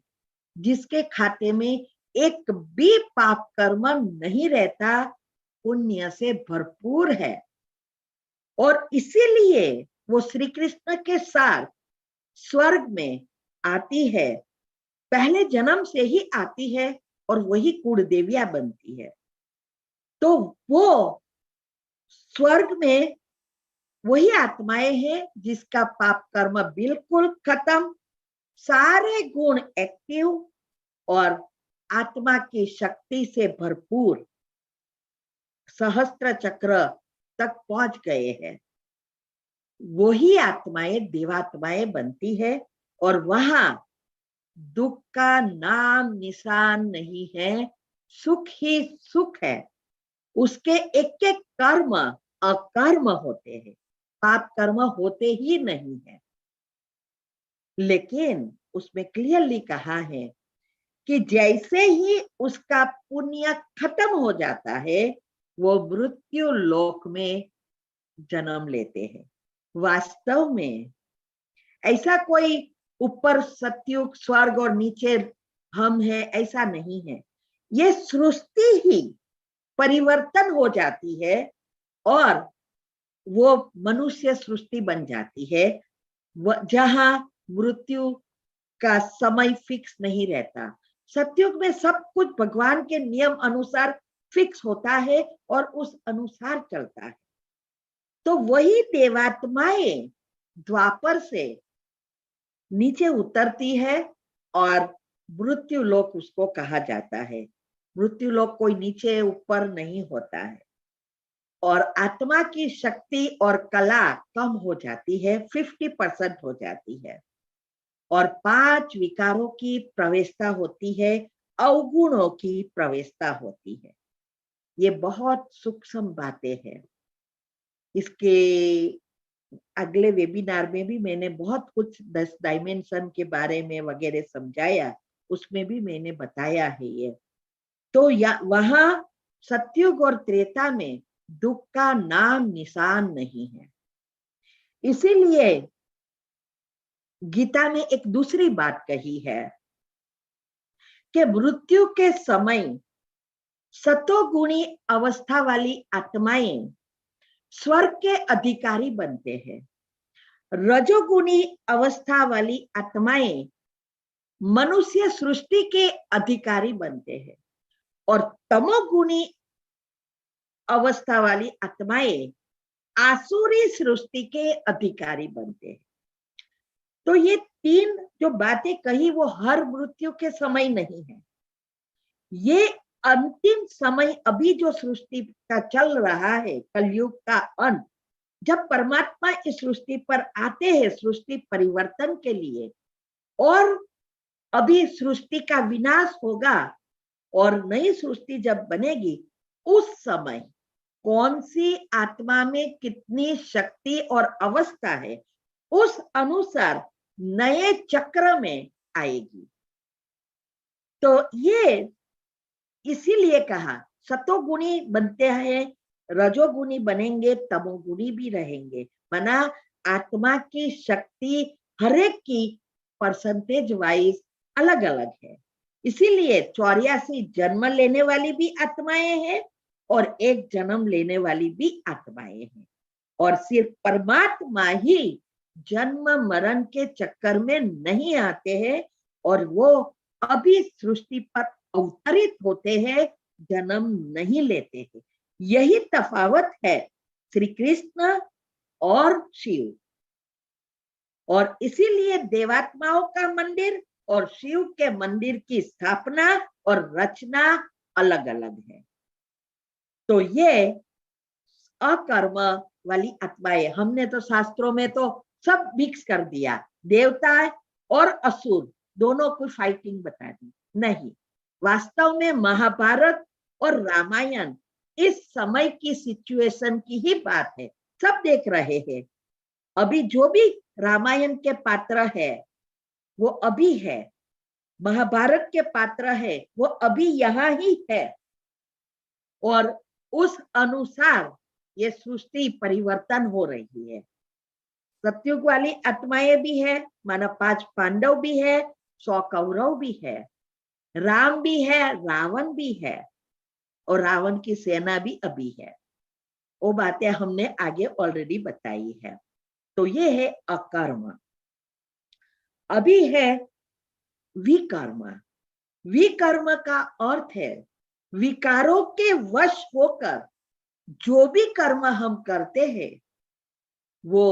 जिसके खाते में एक भी पाप कर्म नहीं रहता, पुण्य से भरपूर है। और इसीलिए वो श्री कृष्ण के साथ स्वर्ग में आती है, पहले जन्म से ही आती है और वही कुलदेविया बनती है। तो वो स्वर्ग में वही आत्माएं हैं जिसका पाप कर्म बिल्कुल खत्म, सारे गुण एक्टिव और आत्मा की शक्ति से भरपूर सहस्त्र चक्र तक पहुंच गए हैं। वही आत्माएं देवात्माएं बनती है और वहां दुख का नाम निशान नहीं है, सुख ही सुख है। उसके एक एक कर्म अकर्म होते हैं, पाप कर्म होते ही नहीं है। लेकिन उसमें क्लियरली कहा है कि जैसे ही उसका पुण्य खत्म हो जाता है वो मृत्यु लोक में जन्म लेते हैं। वास्तव में ऐसा कोई ऊपर सतयुग स्वर्ग और नीचे हम हैं ऐसा नहीं है। ये सृष्टि ही परिवर्तन हो जाती है और वो मनुष्य सृष्टि बन जाती है जहां मृत्यु का समय फिक्स नहीं रहता। सतयुग में सब कुछ भगवान के नियम अनुसार फिक्स होता है और उस अनुसार चलता है। तो वही देवात्माएं द्वापर से नीचे उतरती है और मृत्यु लोक उसको कहा जाता है। मृत्यु लोक कोई नीचे ऊपर नहीं होता है और आत्मा की शक्ति और कला कम हो जाती है, 50% हो जाती है और 5 विकारों की प्रवेशता होती है, अवगुणों की प्रवेशता होती है। ये बहुत सूक्ष्म बातें हैं। इसके अगले वेबिनार में भी मैंने बहुत कुछ 10 डायमेंशन के बारे में वगैरह समझाया, उसमें भी मैंने बताया है ये। तो वहां सतयुग और त्रेता में दुख का नाम निशान नहीं है। इसीलिए गीता में एक दूसरी बात कही है कि मृत्यु के समय सतोगुणी अवस्था वाली आत्माएं स्वर्ग के अधिकारी बनते हैं, रजोगुणी अवस्था वाली आत्माएं मनुष्य सृष्टि के अधिकारी बनते हैं और तमोगुणी अवस्था वाली आत्माएं आसुरी सृष्टि के अधिकारी बनते हैं। तो ये 3 जो बातें कही वो हर मृत्यु के समय नहीं है, ये अंतिम समय अभी जो सृष्टि का चल रहा है, कलयुग का अंत, जब परमात्मा इस सृष्टि पर आते हैं सृष्टि परिवर्तन के लिए और अभी सृष्टि का विनाश होगा और नई सृष्टि जब बनेगी, उस समय कौन सी आत्मा में कितनी शक्ति और अवस्था है उस अनुसार नए चक्र में आएगी। तो ये इसीलिए कहा सतोगुणी बनते हैं, रजोगुणी बनेंगे, तमोगुणी भी रहेंगे। माना आत्मा की शक्ति हरेक की परसेंटेज वाइज अलग अलग है। इसीलिए 84 जन्म लेने वाली भी आत्माएं हैं और 1 जन्म लेने वाली भी आत्माएं हैं और सिर्फ परमात्मा ही जन्म मरण के चक्कर में नहीं आते हैं और वो अभी सृष्टि पर अवतरित होते हैं, जन्म नहीं लेते हैं। यही तफावत है श्री कृष्ण और शिव। और इसीलिए देवात्माओं का मंदिर और शिव के मंदिर की स्थापना और रचना अलग अलग है। तो ये अकर्म वाली आत्माएं, हमने तो शास्त्रों में तो सब मिक्स कर दिया, देवता और असुर दोनों को फाइटिंग बता दी। नहीं, वास्तव में महाभारत और रामायण इस समय की सिचुएशन की ही बात है। सब देख रहे हैं, अभी जो भी रामायण के पात्र है वो अभी है, महाभारत के पात्र है वो अभी यहाँ ही है और उस अनुसार ये सृष्टि परिवर्तन हो रही है। सतयुग वाली आत्माएं भी है, माना 5 पांडव भी है, 100 कौरव भी है, राम भी है, रावण भी है और रावण की सेना भी अभी है। वो बातें हमने आगे ऑलरेडी बताई है। तो ये है अकर्म। अभी है विकर्म। विकर्म का अर्थ है विकारों के वश होकर जो भी कर्म हम करते हैं वो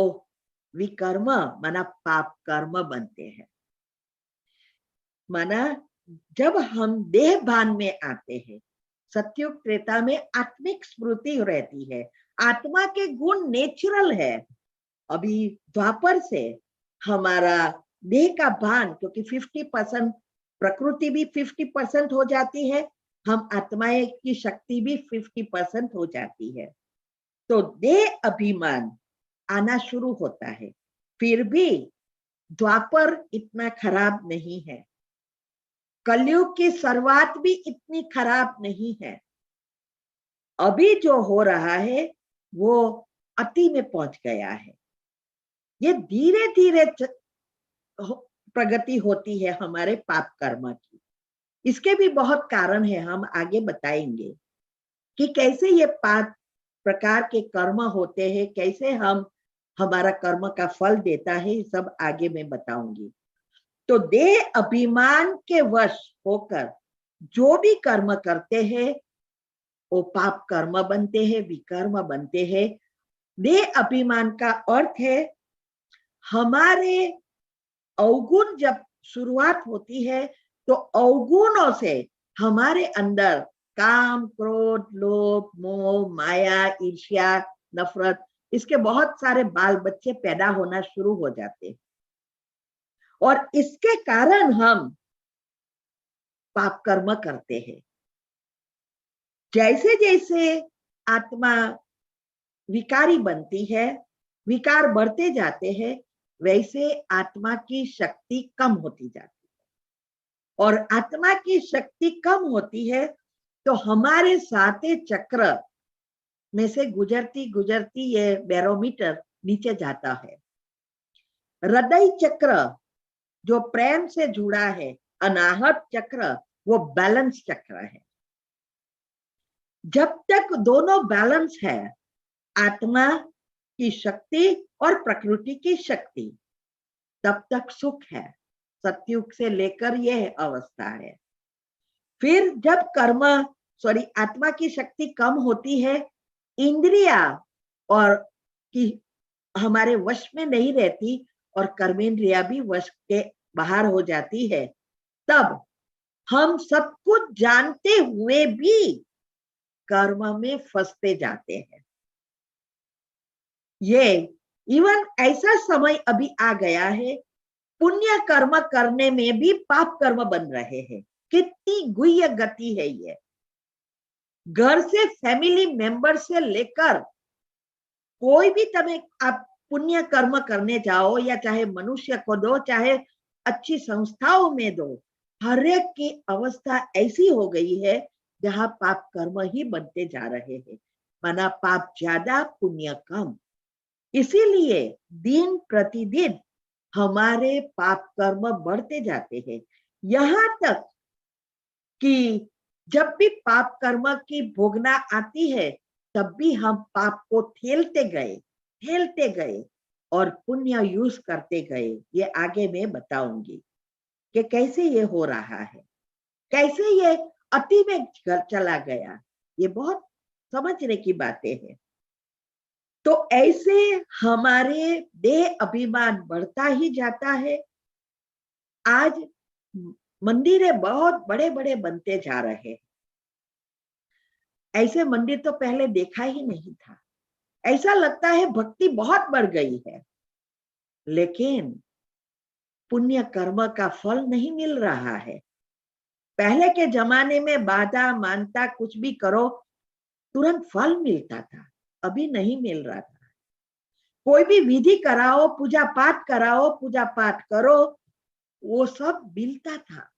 विकर्म माना पाप कर्म बनते हैं। माना जब हम देह भान में आते हैं, सतयुग त्रेता में आत्मिक स्मृति रहती है, आत्मा के गुण नेचुरल है। अभी द्वापर से हमारा देह का भान, क्योंकि 50% प्रकृति भी 50% हो जाती है, हम आत्माएं की शक्ति भी 50% हो जाती है। तो देह अभिमान आना शुरू होता है। फिर भी द्वापर इतना खराब नहीं है, कलयुग की शुरुआत भी इतनी खराब नहीं है। अभी जो हो रहा है वो अति में पहुंच गया है। ये धीरे धीरे प्रगति होती है हमारे पाप कर्म की। इसके भी बहुत कारण है, हम आगे बताएंगे कि कैसे ये 5 प्रकार के कर्म होते हैं, कैसे हम हमारा कर्म का फल देता है, सब आगे मैं बताऊंगी। तो देह अभिमान के वश होकर जो भी कर्म करते हैं वो पाप कर्म बनते हैं, विकर्म बनते हैं। देह अभिमान का अर्थ है हमारे अवगुण जब शुरुआत होती है तो अवगुणों से हमारे अंदर काम, क्रोध, लोभ, मोह, माया, ईर्ष्या, नफरत, इसके बहुत सारे बाल बच्चे पैदा होना शुरू हो जाते हैं और इसके कारण हम पाप कर्म करते हैं। जैसे जैसे आत्मा विकारी बनती है, विकार बढ़ते जाते हैं, वैसे आत्मा की शक्ति कम होती जाती है और आत्मा की शक्ति कम होती है तो हमारे साते चक्र में से गुजरती गुजरती ये बैरोमीटर नीचे जाता है। हृदय चक्र जो प्रेम से जुड़ा है, अनाहत चक्र वो बैलेंस चक्र है। जब तक दोनों बैलेंस है, आत्मा की शक्ति और प्रकृति की शक्ति, तब तक सुख है। सतयुग से लेकर यह अवस्था है। फिर जब आत्मा की शक्ति कम होती है, इंद्रिया और की हमारे वश में नहीं रहती और कर्मेंद्रिया भी वश के बाहर हो जाती है, तब हम सब कुछ जानते हुए भी कर्म में फंसते जाते हैं। ये इवन ऐसा समय अभी आ गया है, पुण्य कर्म करने में भी पाप कर्म बन रहे हैं। कितनी गुह्य गति है ये। घर से फैमिली मेंबर से लेकर कोई भी तुम्हें आप पुण्य कर्म करने जाओ, या चाहे मनुष्य को दो, चाहे अच्छी संस्थाओं में दो, हर एक की अवस्था ऐसी हो गई है जहां पाप कर्म ही बनते जा रहे हैं। माना पाप ज्यादा, पुण्य कम। इसीलिए दिन प्रतिदिन हमारे पाप कर्म बढ़ते जाते हैं, यहां तक कि जब भी पाप कर्म की भोगना आती है तब भी हम पाप को ठेलते गए और पुण्य यूज करते गए। ये आगे मैं बताऊंगी कि कैसे ये हो रहा है, कैसे ये अति में चला गया। ये बहुत समझने की बातें हैं। तो ऐसे हमारे देह अभिमान बढ़ता ही जाता है। आज मंदिरें बहुत बड़े बड़े बनते जा रहे हैं। ऐसे मंदिर तो पहले देखा ही नहीं था। ऐसा लगता है भक्ति बहुत बढ़ गई है, लेकिन पुण्य कर्म का फल नहीं मिल रहा है। पहले के जमाने में बाधा मानता कुछ भी करो तुरंत फल मिलता था, अभी नहीं मिल रहा था। कोई भी विधि कराओ, पूजा पाठ कराओ, पूजा पाठ करो, वो सब मिलता था,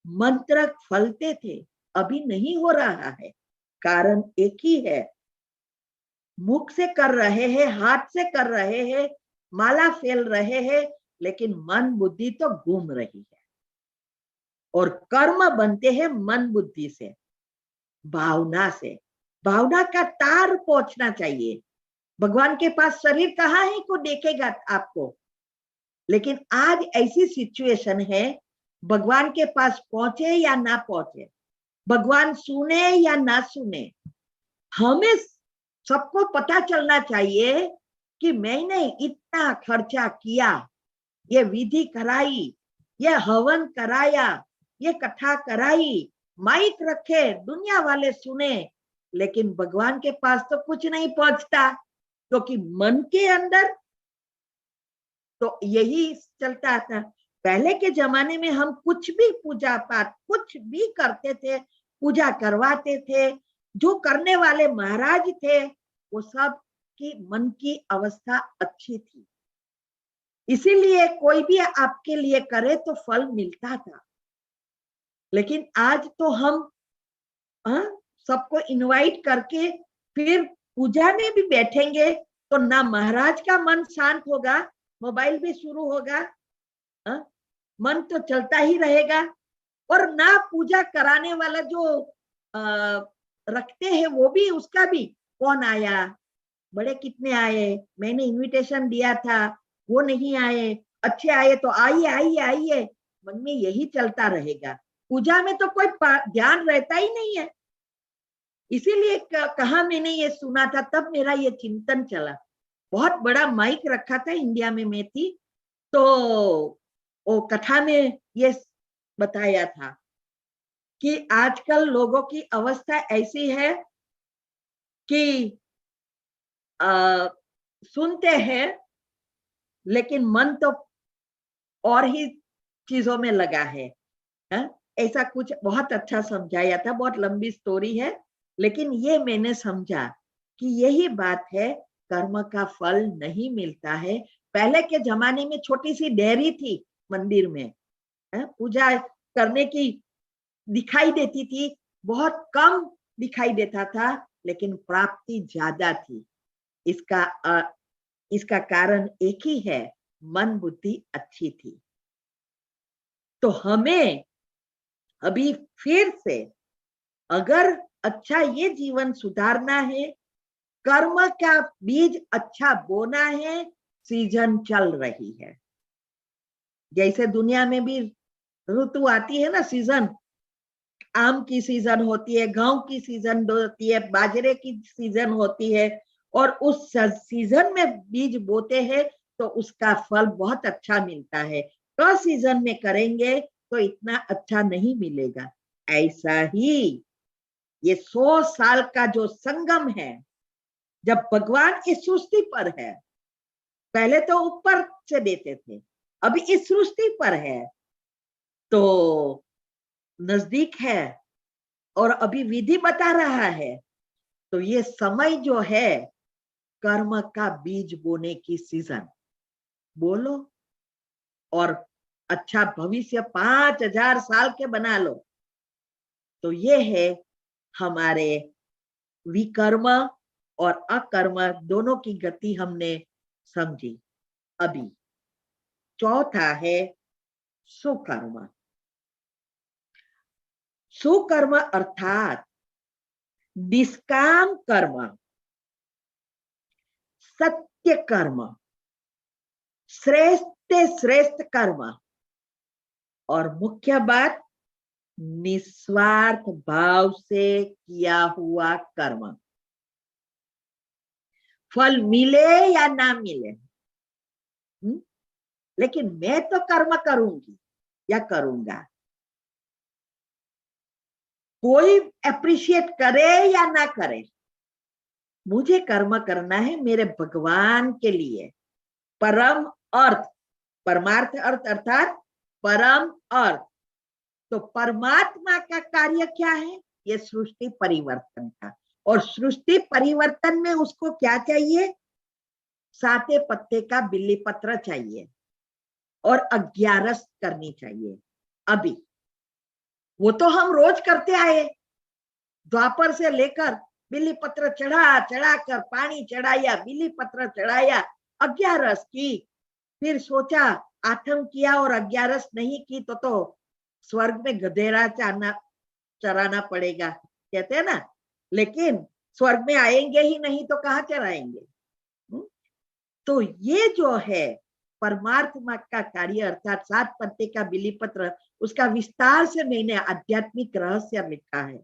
मंत्र फलते थे, अभी नहीं हो रहा है। कारण एक ही है, मुख से कर रहे हैं, हाथ से कर रहे हैं, माला फेल रहे हैं, लेकिन मन बुद्धि तो घूम रही है। और कर्म बनते हैं मन बुद्धि से, भावना से। भावना का तार पहुंचना चाहिए। भगवान के पास शरीर कहाँ है को देखेगा आपको, लेकिन आज ऐसी सिचुएशन है, भगवान के पास पहुंचे या ना पहुंचे, भगवान सुने या ना सुने, हमें सबको पता चलना चाहिए कि मैंने इतना खर्चा किया, ये विधि कराई, ये हवन कराया, ये कथा कराई, माइक रखे, दुनिया वाले सुने, लेकिन भगवान के पास तो कुछ नहीं पहुंचता, क्योंकि मन के अंदर तो यही चलता था। पहले के जमाने में हम कुछ भी पूजा पाठ कुछ भी करते थे, पूजा करवाते थे, जो करने वाले महाराज थे वो सब की मन की अवस्था अच्छी थी, इसीलिए कोई भी आपके लिए करे तो फल मिलता था। लेकिन आज तो हम सबको इनवाइट करके फिर पूजा में भी बैठेंगे तो ना महाराज का मन शांत होगा, मोबाइल भी शुरू होगा, मन तो चलता ही रहेगा, और ना पूजा कराने वाला जो रखते हैं वो भी, उसका भी कौन आया, बड़े कितने आए, मैंने इनविटेशन दिया था वो नहीं आए, अच्छे आए तो आइए आइए आइए, मन में यही चलता रहेगा। पूजा में तो कोई ध्यान रहता ही नहीं है। इसीलिए कहा मैंने ये सुना था, तब मेरा ये चिंतन चला। बहुत बड़ा माइक रखा था, इंडिया में मैं थी, तो वो कथा में ये बताया था कि आजकल लोगों की अवस्था ऐसी है कि सुनते हैं लेकिन मन तो और ही चीजों में लगा है। ऐसा कुछ बहुत अच्छा समझाया था। बहुत लंबी स्टोरी है, लेकिन ये मैंने समझा कि यही बात है, कर्म का फल नहीं मिलता है। पहले के जमाने में छोटी सी डेयरी थी मंदिर में, पूजा करने की दिखाई देती थी, बहुत कम दिखाई देता था, लेकिन प्राप्ति ज्यादा थी। इसका कारण एक ही है, मन बुद्धि अच्छी थी। तो हमें अभी फिर से अगर अच्छा ये जीवन सुधारना है, कर्म का बीज अच्छा बोना है, सीजन चल रही है। जैसे दुनिया में भी ऋतु आती है ना, सीजन, आम की सीजन होती है, गेहूं की सीजन होती है, बाजरे की सीजन होती है, और उस सीजन में बीज बोते हैं तो उसका फल बहुत अच्छा मिलता है। तो सीजन में करेंगे तो इतना अच्छा नहीं मिलेगा। ऐसा ही ये 100 साल का जो संगम है, जब भगवान इस सृष्टि पर है, पहले तो ऊपर से देते थे, अभी इस सृष्टि पर है तो नजदीक है, और अभी विधि बता रहा है। तो ये समय जो है कर्म का बीज बोने की सीजन, बोलो और अच्छा भविष्य 5000 साल के बना लो। तो ये है हमारे विकर्म और अकर्म दोनों की गति हमने समझी। अभी चौथा है सुकर्म। सुकर्म अर्थात निष्काम कर्म, सत्य कर्म, श्रेष्ठ श्रेष्ठ कर्म, और मुख्य बात निस्वार्थ भाव से किया हुआ कर्म। फल मिले या ना मिले, लेकिन मैं तो कर्म करूंगी या करूंगा। कोई अप्रिशिएट करे या ना करे, मुझे कर्म करना है मेरे भगवान के लिए। परम अर्थ, परमार्थ अर्थ अर्थात परम अर्थ। तो परमात्मा का कार्य क्या है? ये सृष्टि परिवर्तन का, और सृष्टि परिवर्तन में उसको क्या चाहिए? साते पत्ते का बिल्ली पत्र चाहिए और 11 करनी चाहिए। अभी वो तो हम रोज करते आए, द्वापर से लेकर बिल्ली पत्र चढ़ा चढ़ाकर पानी चढ़ाया, बिल्ली पत्र चढ़ाया, 11 की, फिर सोचा आठम किया और 11 नहीं की तो स्वर्ग में गधेरा चराना पड़ेगा, कहते हैं ना। लेकिन स्वर्ग में आएंगे ही नहीं तो कहाँ चराएंगे? तो ये जो है परमात्मा का कार्य अर्थात 7 पत्ते का बिल्ली पत्र, उसका विस्तार से मैंने आध्यात्मिक रहस्य लिखा है।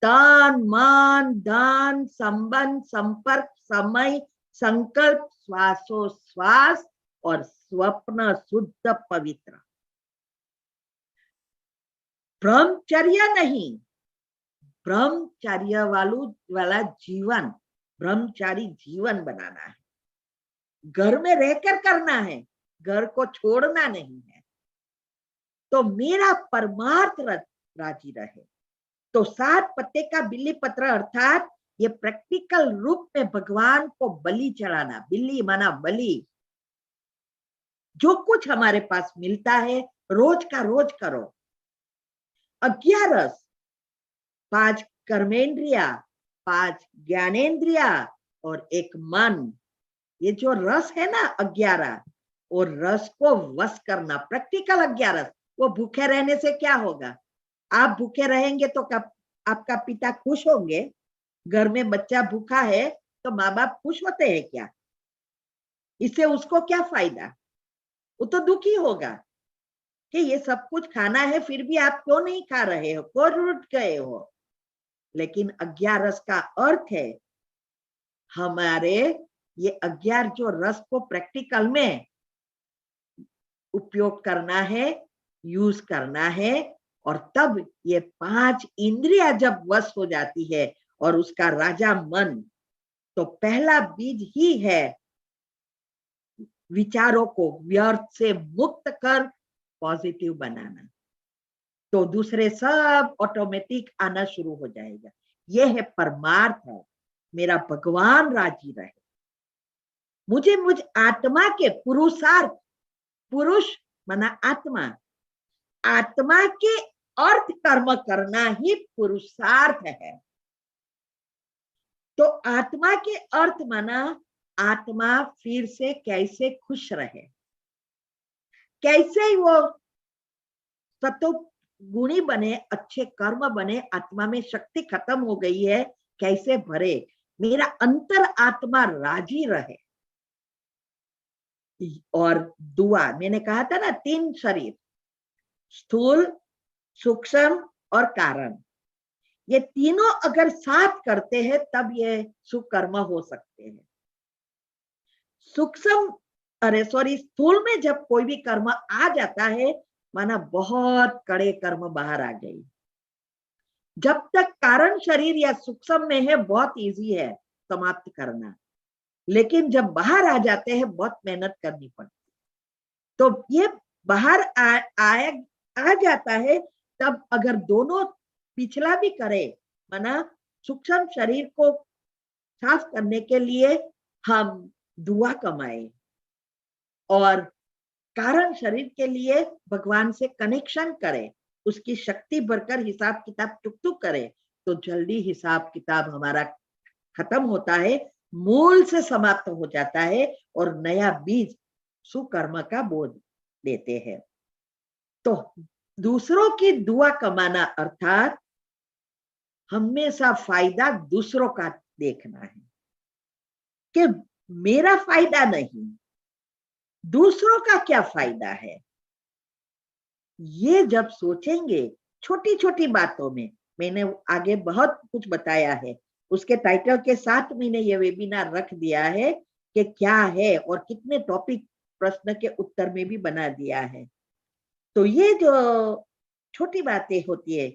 तन मन धन संबंध संपर्क समय संकल्प श्वासोश्वास और स्वप्न शुद्ध पवित्र। ब्रह्मचर्य नहीं, ब्रह्मचर्य वाला जीवन, ब्रह्मचारी जीवन बनाना है। घर में रहकर करना है, घर को छोड़ना नहीं है। तो मेरा परमार्थ राजी रहे। तो 7 पत्ते का बिल्ली पत्र अर्थात ये प्रैक्टिकल रूप में भगवान को बलि चढ़ाना। बिल्ली माना बलि। जो कुछ हमारे पास मिलता है रोज का रोज करो। 11 5 कर्मेंद्रिया, 5 ज्ञानेन्द्रिया और 1 मन। ये जो रस है ना 11, और रस को वश करना, प्रैक्टिकल 11। वो भूखे रहने से क्या होगा? आप भूखे रहेंगे तो आपका पिता खुश होंगे? घर में बच्चा भूखा है तो माँ बाप खुश होते हैं क्या? इससे उसको क्या फायदा? वो तो दुखी होगा कि ये सब कुछ खाना है, फिर भी आप क्यों नहीं खा रहे हो, क्यों रुठ गए हो। लेकिन अज्ञार रस का अर्थ है हमारे ये अज्ञार जो रस को प्रैक्टिकल में उपयोग करना है, यूज करना है, और तब ये 5 इंद्रिया जब वश हो जाती है और उसका राजा मन, तो पहला बीज ही है विचारों को व्यर्थ से मुक्त कर पॉजिटिव बनाना, तो दूसरे सब ऑटोमेटिक आना शुरू हो जाएगा। यह है परमार्थ है, मेरा भगवान राजी रहे, मुझ आत्मा के पुरुषार्थ, पुरुष माना आत्मा, आत्मा के अर्थ कर्म करना ही पुरुषार्थ है। तो आत्मा के अर्थ माना आत्मा फिर से कैसे खुश रहे, कैसे वो सतो गुणी बने, अच्छे कर्म बने, आत्मा में शक्ति खत्म हो गई है, कैसे भरे, मेरा अंतर आत्मा राजी रहे। और दुआ, मैंने कहा था ना 3 शरीर, स्थूल, सूक्ष्म और कारण, ये तीनों अगर साथ करते हैं तब ये सुकर्म हो सकते हैं। स्थूल में जब कोई भी कर्म आ जाता है माना बहुत कड़े कर्म बाहर आ गई। जब तक कारण शरीर या सूक्ष्म में है बहुत इजी है समाप्त करना, लेकिन जब बाहर आ जाते हैं बहुत मेहनत करनी पड़ती। तो ये बाहर आ जाता है, तब अगर दोनों पिछला भी करे, माना सूक्ष्म शरीर को साफ करने के लिए हम दुआ कमाए और कारण शरीर के लिए भगवान से कनेक्शन करे, उसकी शक्ति बढ़कर हिसाब किताब टुक करे, तो जल्दी हिसाब किताब हमारा खत्म होता है, मूल से समाप्त हो जाता है और नया बीज सुकर्म का बोझ देते हैं। तो दूसरों की दुआ कमाना अर्थात हमेशा फायदा दूसरों का देखना है कि मेरा फायदा नहीं, दूसरों का क्या फायदा है। ये जब सोचेंगे छोटी छोटी बातों में, मैंने आगे बहुत कुछ बताया है, उसके टाइटल के साथ मैंने ये वेबिनार रख दिया है कि क्या है, और कितने टॉपिक प्रश्न के उत्तर में भी बना दिया है। तो ये जो छोटी बातें होती है,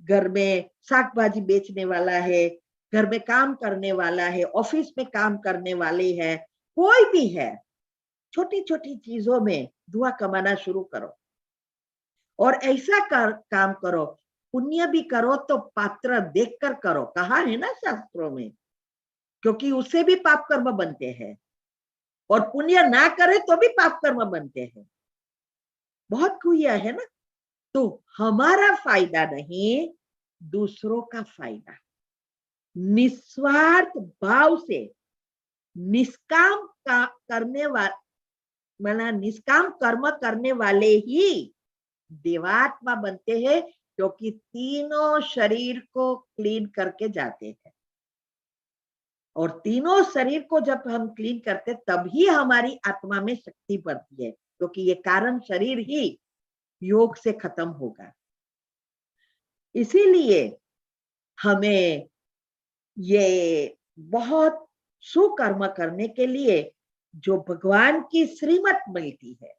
घर में साग भाजी बेचने वाला है, घर में काम करने वाला है, ऑफिस में काम करने वाले है, कोई भी है, छोटी छोटी चीजों में दुआ कमाना शुरू करो और ऐसा काम करो, पुण्य भी करो तो पात्र देखकर करो, कहा है ना शास्त्रों में, क्योंकि उससे भी पाप कर्म बनते हैं, और पुण्य ना करे तो भी पाप कर्म बनते हैं, बहुत कुया है ना। तो हमारा फायदा नहीं, दूसरों का फायदा, निस्वार्थ भाव से निष्काम करने वाला, निष्काम कर्म करने वाले ही देवात्मा बनते हैं, क्योंकि तीनों शरीर को क्लीन करके जाते हैं, और तीनों शरीर को जब हम क्लीन करते तभी हमारी आत्मा में शक्ति बढ़ती है, क्योंकि ये कारण शरीर ही योग से खत्म होगा। इसीलिए हमें ये बहुत सुकर्म करने के लिए जो भगवान की श्रीमत मिलती है,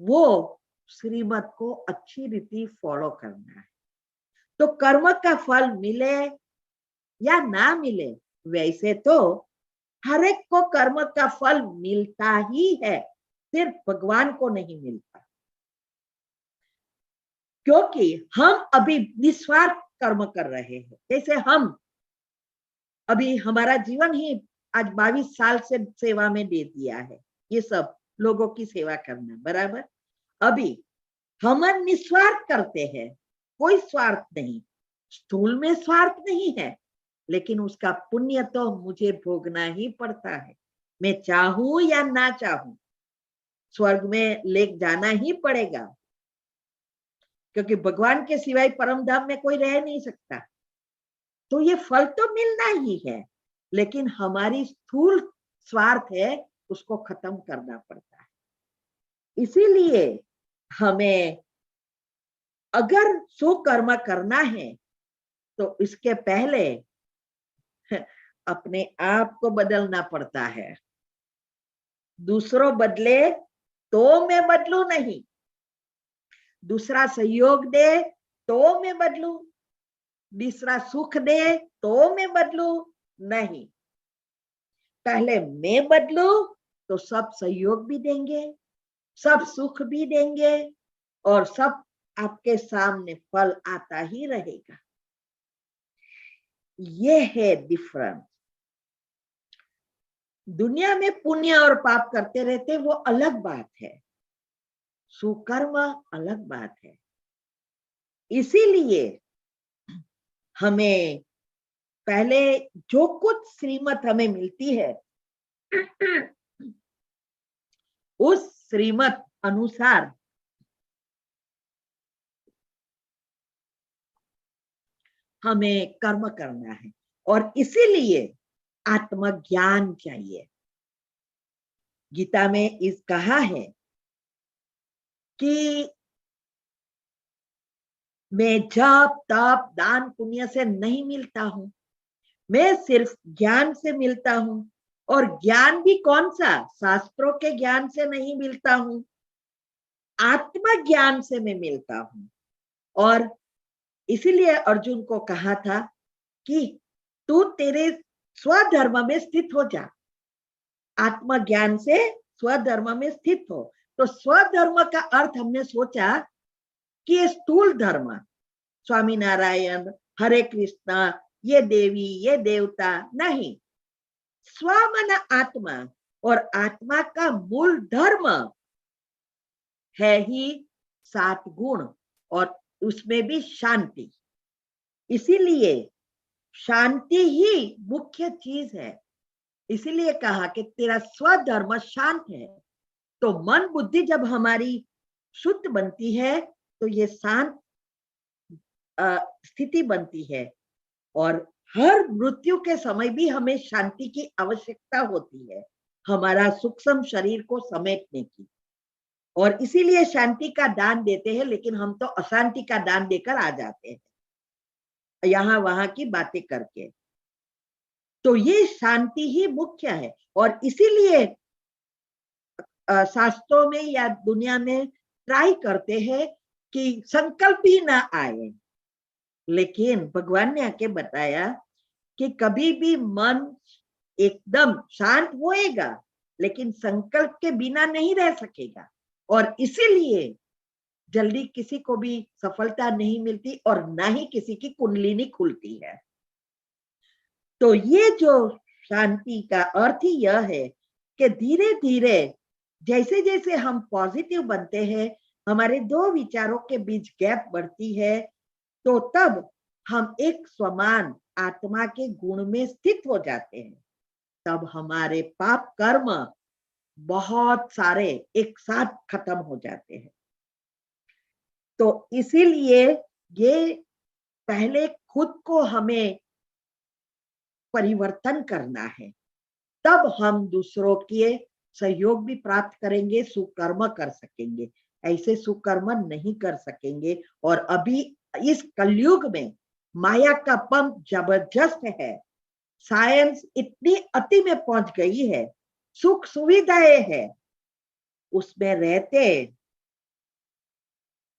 वो श्रीमत को अच्छी रीति फॉलो करना है। तो कर्म का फल मिले या ना मिले, वैसे तो हर एक को कर्म का फल मिलता ही है, सिर्फ भगवान को नहीं मिलता, क्योंकि हम अभी निस्वार्थ कर्म कर रहे हैं। जैसे हम अभी हमारा जीवन ही आज 22 साल से सेवा में दे दिया है, ये सब लोगों की सेवा करना, बराबर। अभी हम निस्वार्थ करते हैं, कोई स्वार्थ नहीं, स्थूल में स्वार्थ नहीं है, लेकिन उसका पुण्य तो मुझे भोगना ही पड़ता है, मैं चाहूं या ना चाहूं, स्वर्ग में ले जाना ही पड़ेगा, क्योंकि भगवान के सिवाय परम धाम में कोई रह नहीं सकता। तो ये फल तो मिलना ही है, लेकिन हमारी स्थूल स्वार्थ है उसको खत्म करना पड़ता है। इसीलिए हमें अगर सुकर्म करना है तो इसके पहले अपने आप को बदलना पड़ता है। दूसरों बदले तो मैं बदलू नहीं, दूसरा सहयोग दे तो मैं बदलू, दूसरा सुख दे तो मैं बदलू नहीं। पहले मैं बदलू तो सब सहयोग भी देंगे, सब सुख भी देंगे और सब आपके सामने फल आता ही रहेगा। ये है डिफरेंस। दुनिया में पुण्य और पाप करते रहते वो अलग बात है, सुकर्म अलग बात है। इसीलिए हमें पहले जो कुछ श्रीमत हमें मिलती है उस श्रीमत अनुसार हमें कर्म करना है और इसीलिए आत्मज्ञान चाहिए। गीता में इस कहा है कि मैं जप तप दान पुण्य से नहीं मिलता हूं, मैं सिर्फ ज्ञान से मिलता हूं। और ज्ञान भी कौन सा? शास्त्रों के ज्ञान से नहीं मिलता हूं, आत्मज्ञान से मैं मिलता हूं। और इसीलिए अर्जुन को कहा था कि तू तेरे स्वधर्म में स्थित हो जा, आत्मज्ञान से स्वधर्म में स्थित हो। तो स्वधर्म का अर्थ हमने सोचा कि ये स्थूल धर्म, स्वामी नारायण, हरे कृष्णा, ये देवी, ये देवता नहीं। स्व मन आत्मा, और आत्मा का मूल धर्म है ही 7 गुण और उसमें भी शांति। इसीलिए शांति ही मुख्य चीज है। इसीलिए कहा कि तेरा स्वधर्म शांत है। तो मन बुद्धि जब हमारी शुद्ध बनती है तो ये शांत स्थिति बनती है। और हर मृत्यु के समय भी हमें शांति की आवश्यकता होती है, हमारा सूक्ष्म शरीर को समेटने की। और इसीलिए शांति का दान देते हैं, लेकिन हम तो अशांति का दान देकर आ जाते हैं यहाँ वहां की बातें करके। तो ये शांति ही मुख्य है। और इसीलिए शास्त्रों में या दुनिया में ट्राई करते हैं कि संकल्प ही ना आए, लेकिन भगवान ने आके बताया कि कभी भी मन एकदम शांत होएगा लेकिन संकल्प के बिना नहीं रह सकेगा। और इसीलिए जल्दी किसी को भी सफलता नहीं मिलती और ना ही किसी की कुंडलिनी खुलती है। तो ये जो शांति का अर्थ ही यह है कि धीरे धीरे जैसे जैसे हम पॉजिटिव बनते हैं, हमारे 2 विचारों के बीच गैप बढ़ती है, तो तब हम एक समान आत्मा के गुण में स्थित हो जाते हैं। तब हमारे पाप कर्म बहुत सारे एक साथ खत्म हो जाते हैं। तो इसीलिए ये पहले खुद को हमें परिवर्तन करना है, तब हम दूसरों के सहयोग भी प्राप्त करेंगे, सुकर्म कर सकेंगे। ऐसे सुकर्म नहीं कर सकेंगे। और अभी इस कलयुग में माया का पंख जबरदस्त है, साइंस इतनी अति में पहुंच गई है, सुख सुविधाएं है, उसमें रहते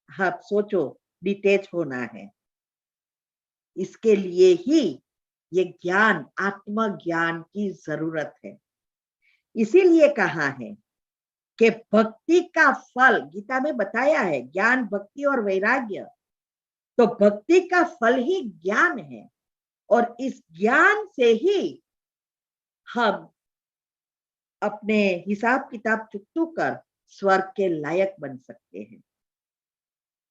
आप सोचो डिटेच होना है। इसके लिए ही ये ज्ञान, आत्मज्ञान की जरूरत है। इसीलिए कहा है कि भक्ति का फल गीता में बताया है, ज्ञान भक्ति और वैराग्य। तो भक्ति का फल ही ज्ञान है और इस ज्ञान से ही हम अपने हिसाब किताब चुकतू कर स्वर्ग के लायक बन सकते हैं।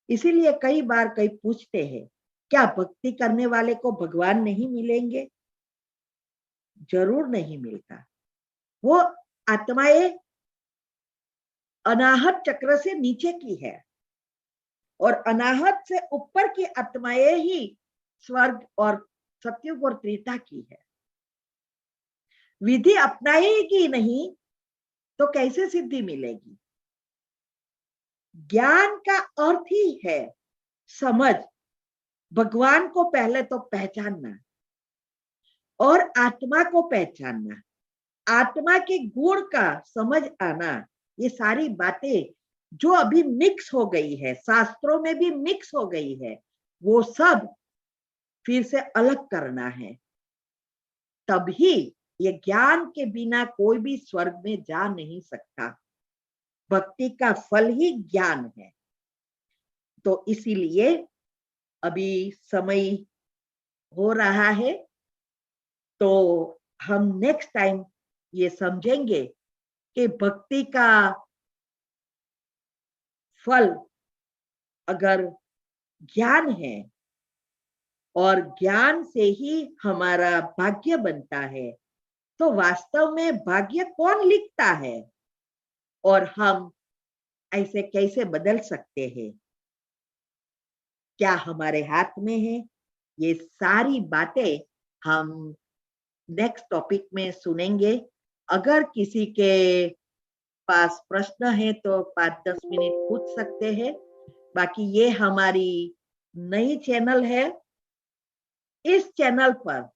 इसीलिए कई बार कई पूछते हैं, क्या भक्ति करने वाले को भगवान नहीं मिलेंगे? जरूर नहीं मिलता। वो आत्माएं अनाहत चक्र से नीचे की है और अनाहत से ऊपर की आत्माएं ही स्वर्ग और सतयुग और त्रेता की है। विधि अपनाएगी नहीं तो कैसे सिद्धि मिलेगी? ज्ञान का अर्थ ही है समझ, भगवान को पहले तो पहचानना और आत्मा को पहचानना, आत्मा के गुण का समझ आना। ये सारी बातें जो अभी मिक्स हो गई है, शास्त्रों में भी मिक्स हो गई है, वो सब फिर से अलग करना है। तभी ये ज्ञान के बिना कोई भी स्वर्ग में जा नहीं सकता। भक्ति का फल ही ज्ञान है। तो इसीलिए अभी समय हो रहा है, तो हम नेक्स्ट टाइम ये समझेंगे कि भक्ति का फल अगर ज्ञान है और ज्ञान से ही हमारा भाग्य बनता है, तो वास्तव में भाग्य कौन लिखता है और हम ऐसे कैसे बदल सकते हैं? क्या हमारे हाथ में है? ये सारी बातें हम नेक्स्ट टॉपिक में सुनेंगे। अगर किसी के पास प्रश्न है तो 5-10 मिनट पूछ सकते हैं। बाकी ये हमारी नई चैनल है। इस चैनल पर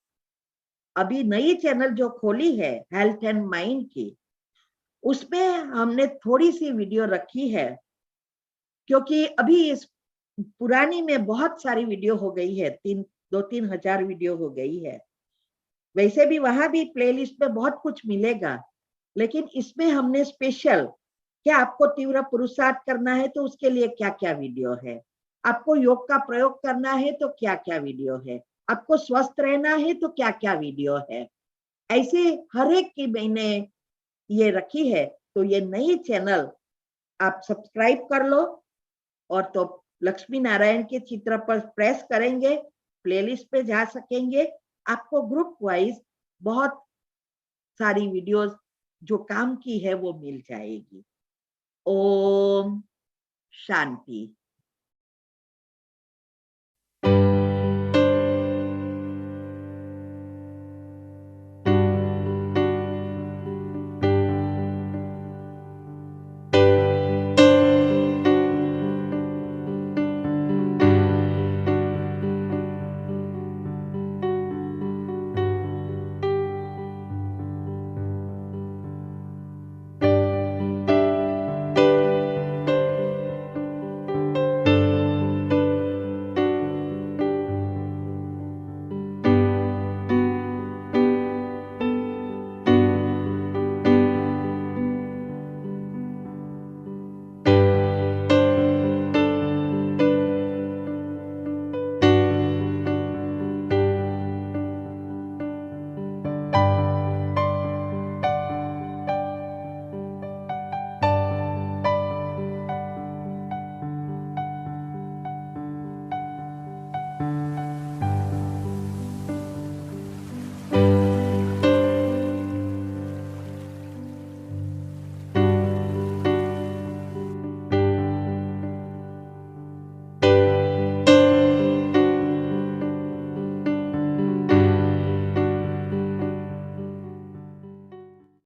अभी नई चैनल जो खोली है हेल्थ एंड माइंड की, उसमें हमने थोड़ी सी वीडियो रखी है, क्योंकि अभी इस पुरानी में बहुत सारी वीडियो हो गई है, 2-3 हजार वीडियो हो गई है। वैसे भी वहां भी प्लेलिस्ट में बहुत कुछ मिलेगा, लेकिन इसमें हमने स्पेशल, क्या आपको तीव्र पुरुषार्थ करना है तो उसके लिए क्या क्या वीडियो है, आपको योग का प्रयोग करना है तो क्या क्या वीडियो है, आपको स्वस्थ रहना है तो क्या क्या वीडियो है, ऐसे हर एक की मैंने ये रखी है। तो ये नई चैनल आप सब्सक्राइब कर लो, और तो लक्ष्मी नारायण के चित्र पर प्रेस करेंगे, प्लेलिस्ट पे जा सकेंगे। आपको ग्रुप वाइज बहुत सारी वीडियोस जो काम की है वो मिल जाएगी। ओम शांति।